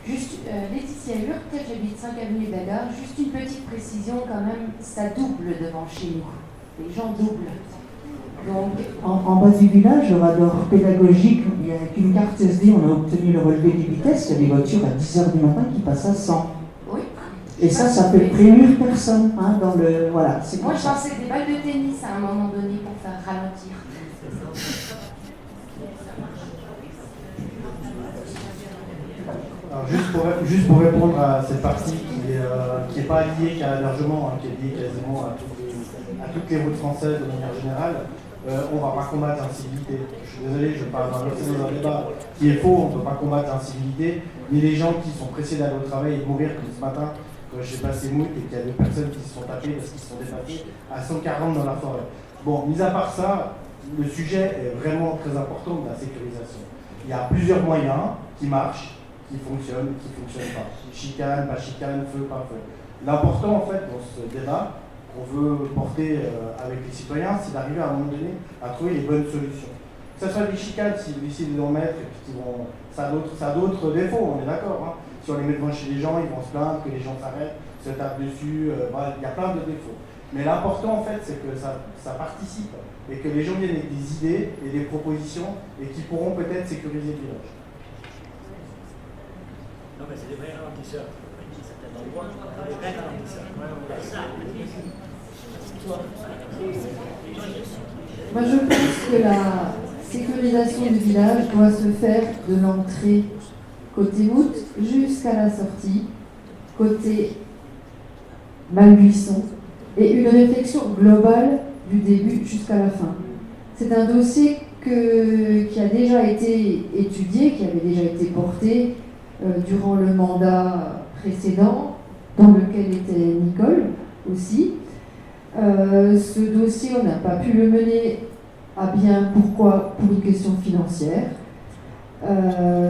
Juste, Laetitia Hurtel, j'habite 5 avenue d'Agar. Juste une petite précision quand même, ça double devant chez nous. Les gens doublent. Donc, en bas du village, au radar pédagogique, il n'y a qu'une carte SD, on a obtenu le relevé des vitesses. Il y a des voitures à 10h du matin qui passent à 100. Oui. Et ça fait prévenir personne. Hein, dans le, voilà, moi, je pensais des balles de tennis à un moment donné pour faire ralentir. Alors juste pour répondre à cette partie qui n'est pas liée qu'à l'hébergement, qui est liée quasiment à toutes les routes françaises de manière générale, on ne va pas combattre l'incivilité. Je suis désolé, je parle dans un débat qui est faux, on ne peut pas combattre l'incivilité, ni les gens qui sont pressés d'aller au travail et de mourir comme ce matin, quand j'ai passé Mout et qu'il y a 2 personnes qui se sont tapées parce qu'ils se sont dépassés à 140 dans la forêt. Bon, mis à part ça, le sujet est vraiment très important de la sécurisation. Il y a plusieurs moyens qui marchent, qui fonctionnent pas. Chicane, pas chicane, feu, pas feu. L'important, en fait, dans ce débat qu'on veut porter avec les citoyens, c'est d'arriver à un moment donné à trouver les bonnes solutions. Que ce soit des chicanes, s'ils décident d'en mettre, et puis ça a d'autres défauts, on est d'accord. Hein. Si on les met devant chez les gens, ils vont se plaindre, que les gens s'arrêtent, se tapent dessus, voilà, il y a plein de défauts. Mais l'important en fait, c'est que ça participe et que les gens viennent avec des idées et des propositions et qui pourront peut-être sécuriser le village. Non, mais c'est des vrais ralentisseurs. Certains endroits, des vrais ralentisseurs. Moi, je pense que la sécurisation du village doit se faire de l'entrée côté route jusqu'à la sortie, côté Malbuisson, et une réflexion globale du début jusqu'à la fin. C'est un dossier qui a déjà été étudié, qui avait déjà été porté durant le mandat précédent, dans lequel était Nicole aussi. Ce dossier, on n'a pas pu le mener à bien. Pourquoi? Pour une question financière.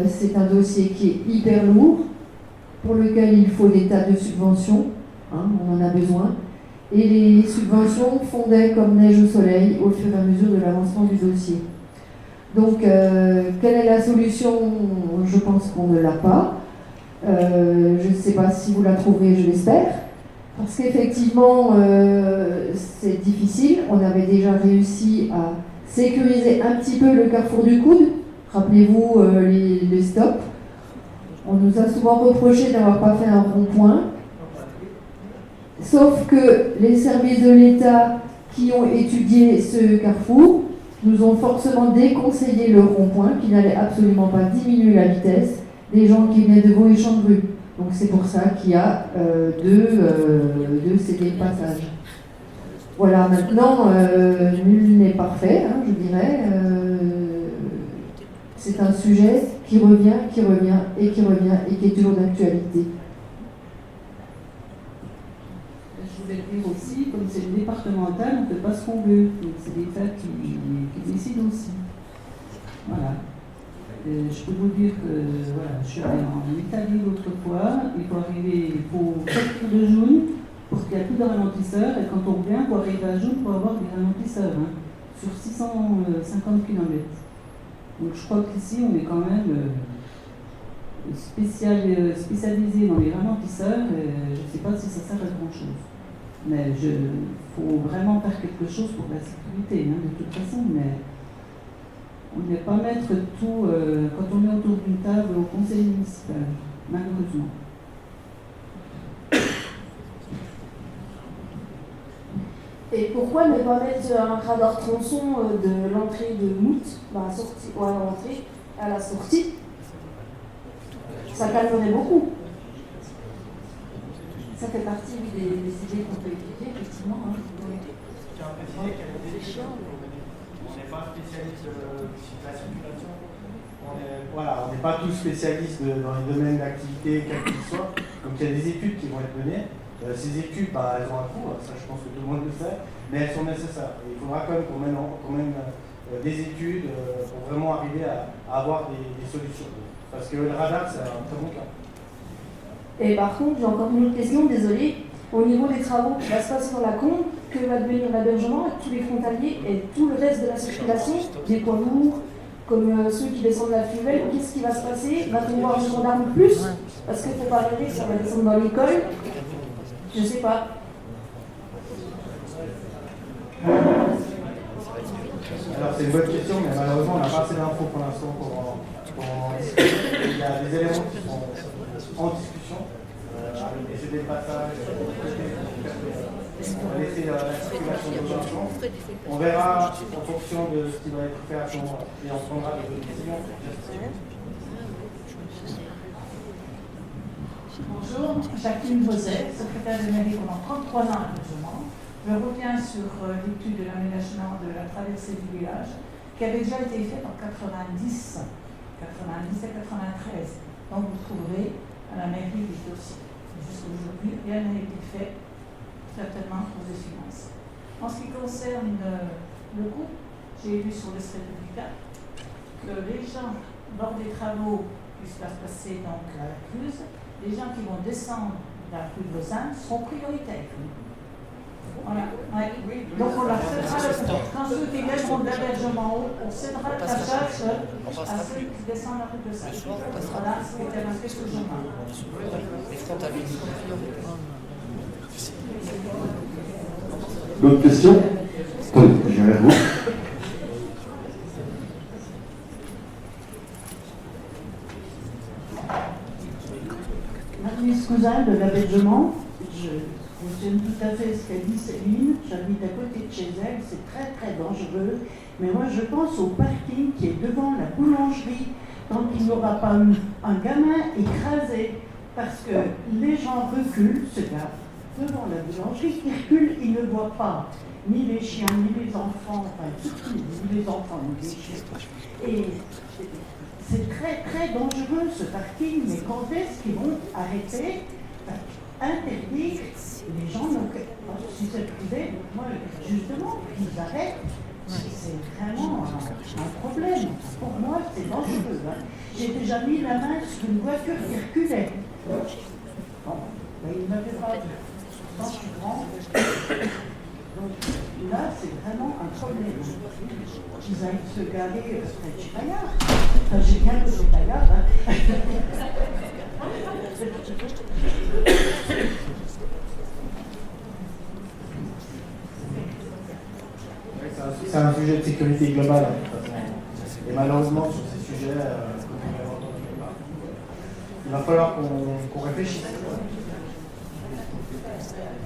C'est un dossier qui est hyper lourd, pour lequel il faut des tas de subventions, hein, on en a besoin. Et les subventions fondaient comme neige au soleil au fur et à mesure de l'avancement du dossier. Donc, quelle est la solution? Je pense qu'on ne l'a pas. Je ne sais pas si vous la trouverez, je l'espère. Parce qu'effectivement, c'est difficile. On avait déjà réussi à sécuriser un petit peu le carrefour du coude. Rappelez-vous les stops. On nous a souvent reproché d'avoir pas fait un rond-point. Sauf que les services de l'État qui ont étudié ce carrefour nous ont forcément déconseillé le rond-point, qui n'allait absolument pas diminuer la vitesse des gens qui venaient de Vaux et Chambry. Donc c'est pour ça qu'il y a deux CD de passage. Voilà, maintenant, nul n'est parfait, hein, je dirais. C'est un sujet qui revient et qui est toujours d'actualité. Je voulais dire aussi, comme c'est le départemental, on ne fait pas ce qu'on veut. Donc c'est l'État qui décide aussi. Voilà. Et je peux vous dire que voilà, je suis allée en Italie l'autre fois. Il faut 4 de jaune pour qu'il n'y ait plus de ralentisseurs. Et quand on revient, il faut arriver à jaune pour avoir des ralentisseurs, hein, sur 650 km. Donc je crois qu'ici, on est quand même spécialisé dans les ralentisseurs. Je ne sais pas si ça sert à grand-chose. Mais il faut vraiment faire quelque chose pour la sécurité, hein, de toute façon. Mais on n'est pas maître de tout quand on est autour d'une table au conseil municipal, malheureusement. Et pourquoi ne pas mettre un radar tronçon de l'entrée de Mout à la sortie? Ça calmerait beaucoup. Ça fait partie des idées qu'on peut étudier, effectivement. Hein. Je tiens à préciser on n'est pas spécialiste de la circulation. On n'est pas tous spécialistes dans les domaines d'activité, quels qu'ils soient. Donc il y a des études qui vont être menées. Ces études, elles ont un coût, ça je pense que tout le monde le sait, mais elles sont nécessaires. Et il faudra quand même qu'on mène des études pour vraiment arriver à avoir des solutions. Parce que le radar, c'est un très bon cas. Et par contre, j'ai encore une autre question, désolée. Au niveau des travaux qui va se passer dans la Combe, que va devenir l'hébergement avec tous les frontaliers et tout le reste de la circulation, des poids lourds, comme ceux qui descendent la Fluvel, qu'est-ce qui va se passer? Va-t-on voir un gendarme de plus? Parce qu'il ne faut pas rêver que ça va descendre dans l'école. Je ne sais pas. Alors c'est une bonne question, mais malheureusement on n'a pas assez d'infos pour l'instant pour en discuter. Il y a des éléments qui sont en discussion, avec des CD de passage, on va laisser la circulation de gens. On verra en fonction de ce qui va être fait à ce moment et on prendra des décisions. Bonjour, Jacqueline Roset, secrétaire de mairie pendant 33 ans à l'hébergement. Je reviens sur l'étude de l'aménagement de la traversée du village qui avait déjà été faite en 90 et 93. Donc vous trouverez à la mairie des dossiers. Jusqu'à aujourd'hui, rien n'a été fait, certainement pour des finances. En ce qui concerne le coût, j'ai vu sur le site républicain que les gens, lors des travaux qui se passent passer donc à la Cluse, les gens qui vont descendre de la rue de Lausanne seront prioritaires. Voilà. Ouais. Donc on la cédera, quand ceux qui viendront d'hébergement, on cédera la charge à ceux qui descendent la rue de Saint. Voilà ce qui était marqué sur le journal. D'autres questions? Attendez, j'ai un vous. Marie Cousin de l'hébergement, je cautionne tout à fait ce qu'a dit Céline, j'habite à côté de chez elle, c'est très très dangereux, mais moi je pense au parking qui est devant la boulangerie, tant qu'il n'y aura pas eu un gamin écrasé, parce que les gens reculent, ce gars, devant la boulangerie, il recule, il ne voit pas ni les chiens, ni les enfants, enfin surtout ni les enfants, ni les chiens. Et c'est très très dangereux ce parking, mais quand est-ce qu'ils vont arrêter, interdire les gens, si c'est privé, moi justement, qu'ils arrêtent, c'est vraiment un problème. Pour moi, c'est dangereux. Hein. J'ai déjà mis la main sur une voiture qui reculait. Bon, ben, il ne m'avait pas vu. Quand je suis grand, donc là, c'est vraiment un problème. Ils aillent se garer près de chez Taillard. Enfin, j'ai bien que chez Taillard. Hein. C'est un sujet de sécurité globale, hein, de toute façon. Et malheureusement, sur ces sujets, il va falloir qu'on réfléchisse.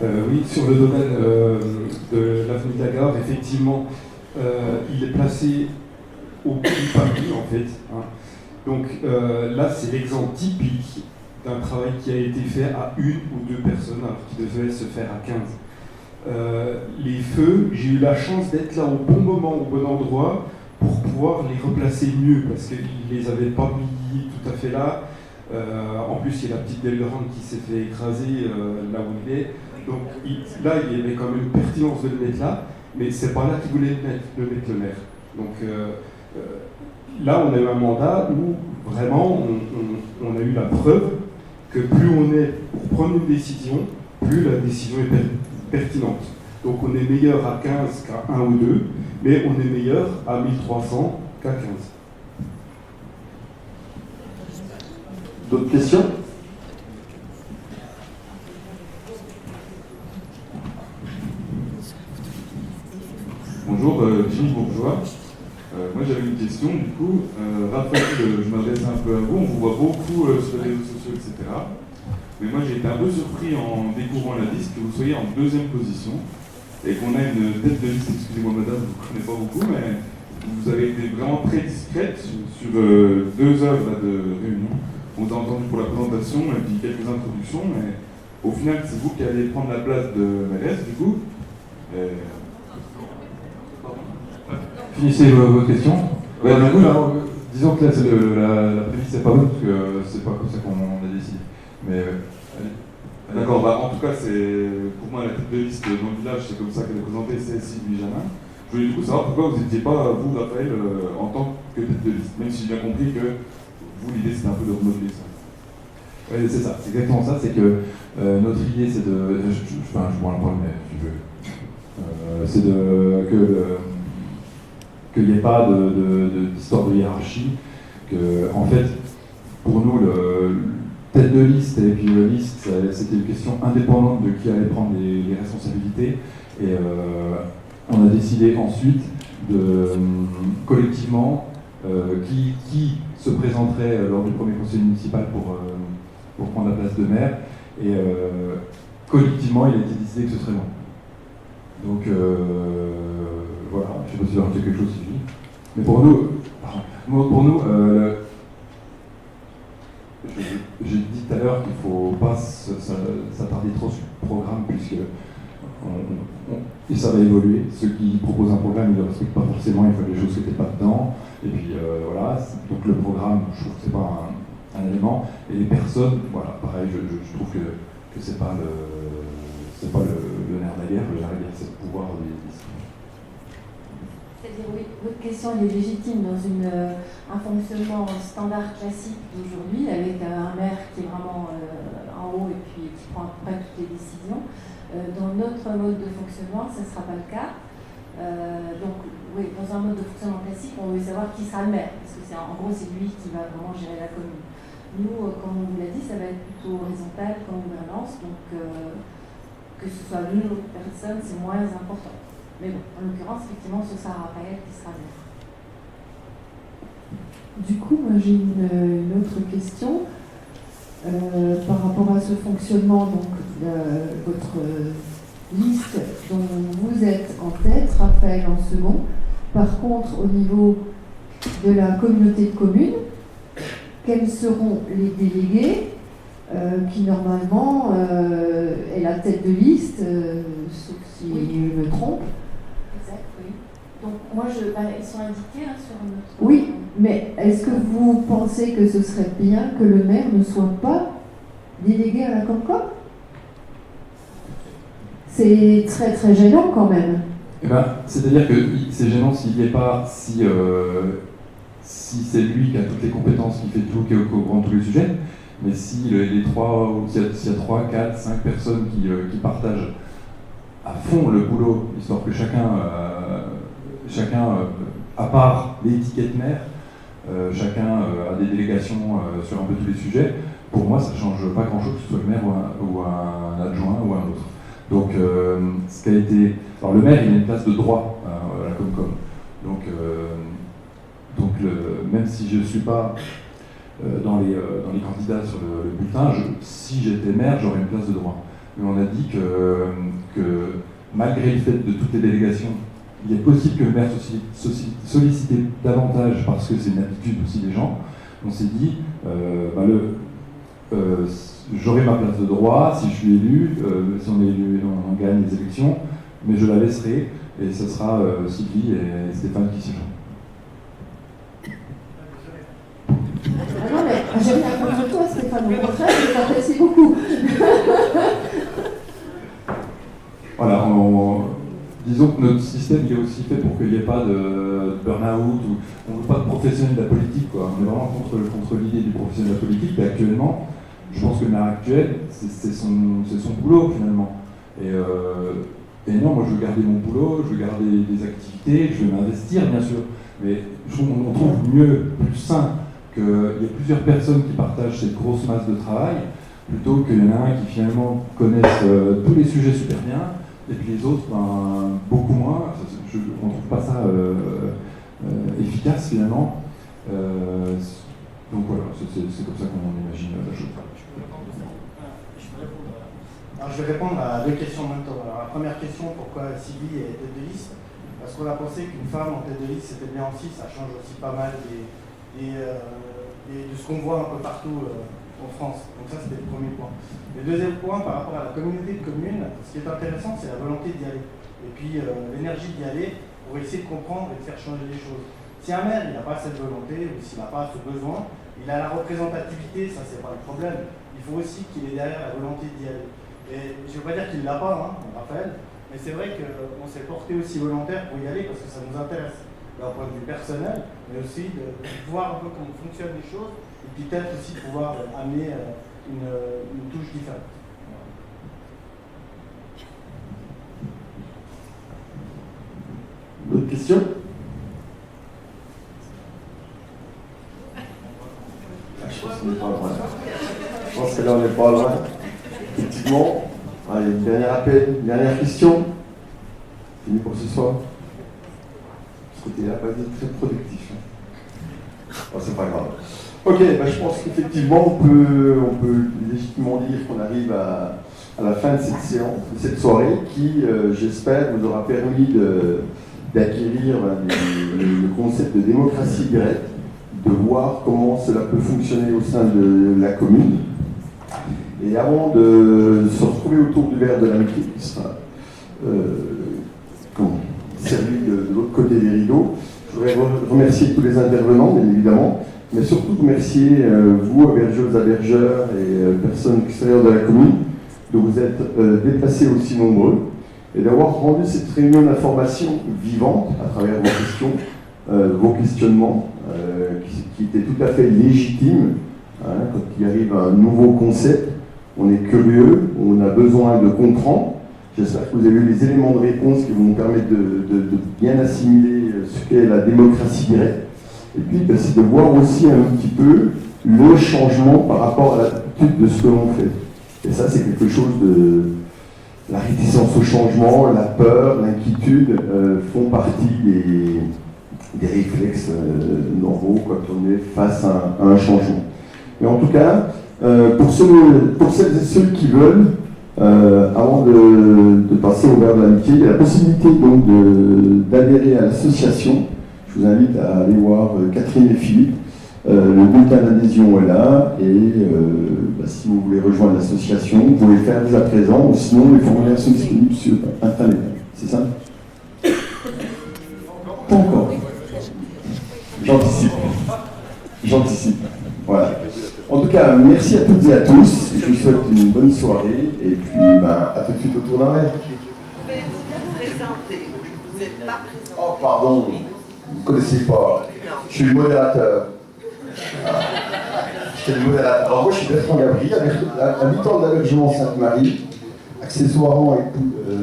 Oui, sur le domaine de l'avenue de la Gare, effectivement, il est placé au bout du Paris, en fait. Hein. Donc là, c'est l'exemple typique d'un travail qui a été fait à une ou deux personnes, alors qu'il devait se faire à 15. Les feux, j'ai eu la chance d'être là au bon moment, au bon endroit, pour pouvoir les replacer mieux, parce qu'ils ne les avaient pas mis tout à fait là. En plus, il y a la petite Delgrande qui s'est fait écraser là où il est. Donc là, il y avait quand même une pertinence de le mettre là, mais c'est pas là qu'il voulait le mettre le maire. Donc là, on a eu un mandat où vraiment on a eu la preuve que plus on est pour prendre une décision, plus la décision est pertinente. Donc on est meilleur à 15 qu'à 1 ou 2, mais on est meilleur à 1300 qu'à 15. D'autres questions? Bonjour, Jimmy Bourgeois. Moi j'avais une question, du coup, Raphaël, je m'adresse un peu à vous, on vous voit beaucoup sur les réseaux sociaux, etc. Mais moi j'ai été un peu surpris en découvrant la liste que vous soyez en deuxième position et qu'on a une tête de liste, excusez-moi madame, je ne vous connais pas beaucoup, mais vous avez été vraiment très discrète sur 2 heures là, de réunion. On t'a entendu pour la présentation et puis quelques introductions, mais au final c'est vous qui allez prendre la place de mairesse du coup. Finissez votre question. Ouais, du coup, là, disons que là, la prémisse c'est pas bonne parce que c'est pas comme ça qu'on a décidé. Mais allez. D'accord, bah, en tout cas, c'est pour moi la tête de liste dans le village, c'est comme ça qu'elle est présentée, c'est Sylvie Janin. Je voulais du coup savoir pourquoi vous n'étiez pas, vous, Raphaël, en tant que tête de liste, même si j'ai bien compris que vous, l'idée c'était un peu de remodeler ça. Oui, c'est ça, c'est exactement ça, c'est que notre idée c'est de. Je vois un point, mais je veux. C'est qu'il n'y ait pas d'histoire de hiérarchie, que en fait, pour nous, tête de liste et puis liste, c'était une question indépendante de qui allait prendre les responsabilités, et on a décidé ensuite collectivement qui se présenterait lors du premier conseil municipal pour prendre la place de maire, et collectivement il a été décidé que ce serait moi. Donc voilà, je ne sais pas si vous avez quelque chose, Sylvie. Mais pour nous, j'ai dit tout à l'heure qu'il ne faut pas s'attarder trop sur le programme, puisque et ça va évoluer. Ceux qui proposent un programme, ils ne le respectent pas forcément, il faut des choses qui n'étaient pas dedans. Et puis voilà, donc le programme, je trouve que ce n'est pas un élément. Et les personnes, voilà, pareil, je trouve que c'est pas le nerf de la guerre. Le nerf de la guerre, c'est le pouvoir des C'est-à-dire, oui, votre question elle est légitime dans un fonctionnement standard classique d'aujourd'hui, avec un maire qui est vraiment en haut et puis qui prend à peu près toutes les décisions. Dans notre mode de fonctionnement, ce ne sera pas le cas. Donc, oui, dans un mode de fonctionnement classique, on veut savoir qui sera le maire, parce que en gros, c'est lui qui va vraiment gérer la commune. Nous, comme on vous l'a dit, ça va être plutôt horizontal comme gouvernance, donc que ce soit l'une ou l'autre personne, c'est moins important. Mais bon, en l'occurrence, effectivement, ce sera Raphaël qui sera maire. Du coup, moi j'ai une autre question par rapport à ce fonctionnement. Donc, votre liste dont vous êtes en tête, Raphaël en second. Par contre, au niveau de la communauté de communes, quels seront les délégués qui normalement est la tête de liste, sauf si je me trompe. Exact, oui. Donc moi, ils sont indiqués sur notre... Oui, mais est-ce que vous pensez que ce serait bien que le maire ne soit pas délégué à la Comcom? C'est très très gênant quand même. Eh ben, c'est-à-dire que c'est gênant s'il n'y est pas, si c'est lui qui a toutes les compétences, qui fait tout, qui est au courant de tous les sujets, mais si les trois, ou s'il y a 3, 4, 5 personnes qui partagent à fond le boulot, histoire que chacun à part l'étiquette maire, chacun a des délégations sur un peu tous les sujets, pour moi ça ne change pas grand-chose que ce soit le maire ou un adjoint ou un autre. Donc, ce qui a été... Alors, le maire, il a une place de droit à la Comcom. Donc même si je ne suis pas dans les candidats sur le bulletin, si j'étais maire, j'aurais une place de droit. Mais on a dit que malgré le fait de toutes les délégations, il est possible que le maire sollicite davantage parce que c'est une habitude aussi des gens. On s'est dit, j'aurai ma place de droit si je suis élu, si on est élu, on gagne les élections, mais je la laisserai et ce sera Sylvie et Stéphane qui siégeront. Ah non, mais j'ai rien contre toi, Stéphane, au contraire, je t'apprécie beaucoup. Voilà, disons que notre système il est aussi fait pour qu'il n'y ait pas de burn-out, ou on ne veut pas de professionnels de la politique, quoi. On est vraiment contre l'idée du professionnel de la politique, et actuellement, je pense que le maire actuel, c'est son boulot finalement. Et non, moi je veux garder mon boulot, je veux garder des activités, je veux m'investir bien sûr, mais on trouve mieux, plus sain, qu'il y ait plusieurs personnes qui partagent cette grosse masse de travail, plutôt qu'il y en a un qui finalement connaissent tous les sujets super bien, et puis les autres, beaucoup moins. On ne trouve pas ça efficace finalement. Donc voilà, c'est comme ça qu'on imagine la chose. Alors je vais répondre à 2 questions en même temps. Alors la première question, pourquoi Sylvie est tête de liste? Parce qu'on a pensé qu'une femme en tête de liste c'était bien aussi, ça change aussi pas mal de ce qu'on voit un peu partout en France. Donc ça c'était le premier point. Le deuxième point, par rapport à la communauté de communes, ce qui est intéressant c'est la volonté d'y aller. Et puis l'énergie d'y aller pour essayer de comprendre et de faire changer les choses. Si un maire il n'a pas cette volonté, ou s'il n'a pas ce besoin, il a la représentativité, ça c'est pas le problème. Il faut aussi qu'il ait derrière la volonté d'y aller. Et je ne veux pas dire qu'il ne l'a pas, Raphaël, mais c'est vrai qu'on s'est porté aussi volontaire pour y aller parce que ça nous intéresse d'un point de vue personnel, mais aussi de voir un peu comment fonctionnent les choses et puis peut-être aussi pouvoir amener une touche différente. D'autres questions? Je pense que là on n'est pas loin. Effectivement. Allez, dernier appel, dernière question. Fini pour ce soir. Ce côté-là, pas être très productif. Oh, c'est pas grave. Ok, je pense qu'effectivement, on peut légitimement dire qu'on arrive à la fin de cette séance, de cette soirée, qui, j'espère, vous aura permis d'acquérir le concept de démocratie directe, de voir comment cela peut fonctionner au sein de la commune. Et avant de se retrouver autour du verre de l'amitié, qui sera servi de l'autre côté des rideaux, je voudrais remercier tous les intervenants, bien évidemment, mais surtout remercier vous, hébergeuses, hébergeurs et personnes extérieures de la commune, de vous être déplacés aussi nombreux et d'avoir rendu cette réunion d'information vivante à travers vos questions, vos questionnements, qui étaient tout à fait légitimes. Quand il arrive un nouveau concept, on est curieux, on a besoin de comprendre, J'espère que vous avez eu les éléments de réponse qui vont nous permettre de bien assimiler ce qu'est la démocratie directe. Et puis, c'est de voir aussi un petit peu le changement par rapport à l'attitude de ce que l'on fait. Et ça, c'est quelque chose de... La réticence au changement, la peur, l'inquiétude font partie des réflexes normaux quand on est face à un changement. Mais en tout cas, pour celles et ceux qui veulent, avant de passer au verre de l'amitié, il y a la possibilité donc d'adhérer à l'association. Je vous invite à aller voir Catherine et Philippe. Le bulletin d'adhésion est là et si vous voulez rejoindre l'association, vous pouvez le faire dès à présent ou sinon les formulaires sont disponibles sur Internet. C'est ça? Pas encore. J'anticipe. Voilà. En tout cas, merci à toutes et à tous. Je vous souhaite une bonne soirée et puis à tout de suite autour d'un verre. Oh pardon, vous ne connaissez pas. Je suis le modérateur. Alors moi je suis Bertrand Gabry, habitant de l'hébergement Sainte-Marie, accessoirement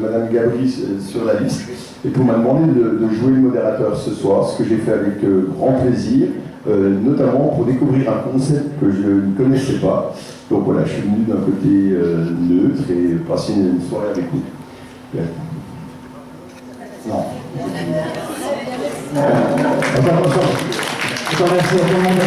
Madame Gabry sur la liste, et pour m'a demandé de jouer le modérateur ce soir, ce que j'ai fait avec grand plaisir, notamment pour découvrir un concept que je ne connaissais pas. Donc voilà, je suis venu d'un côté neutre et passer une soirée avec vous. Non. Attention. Merci à tout le monde.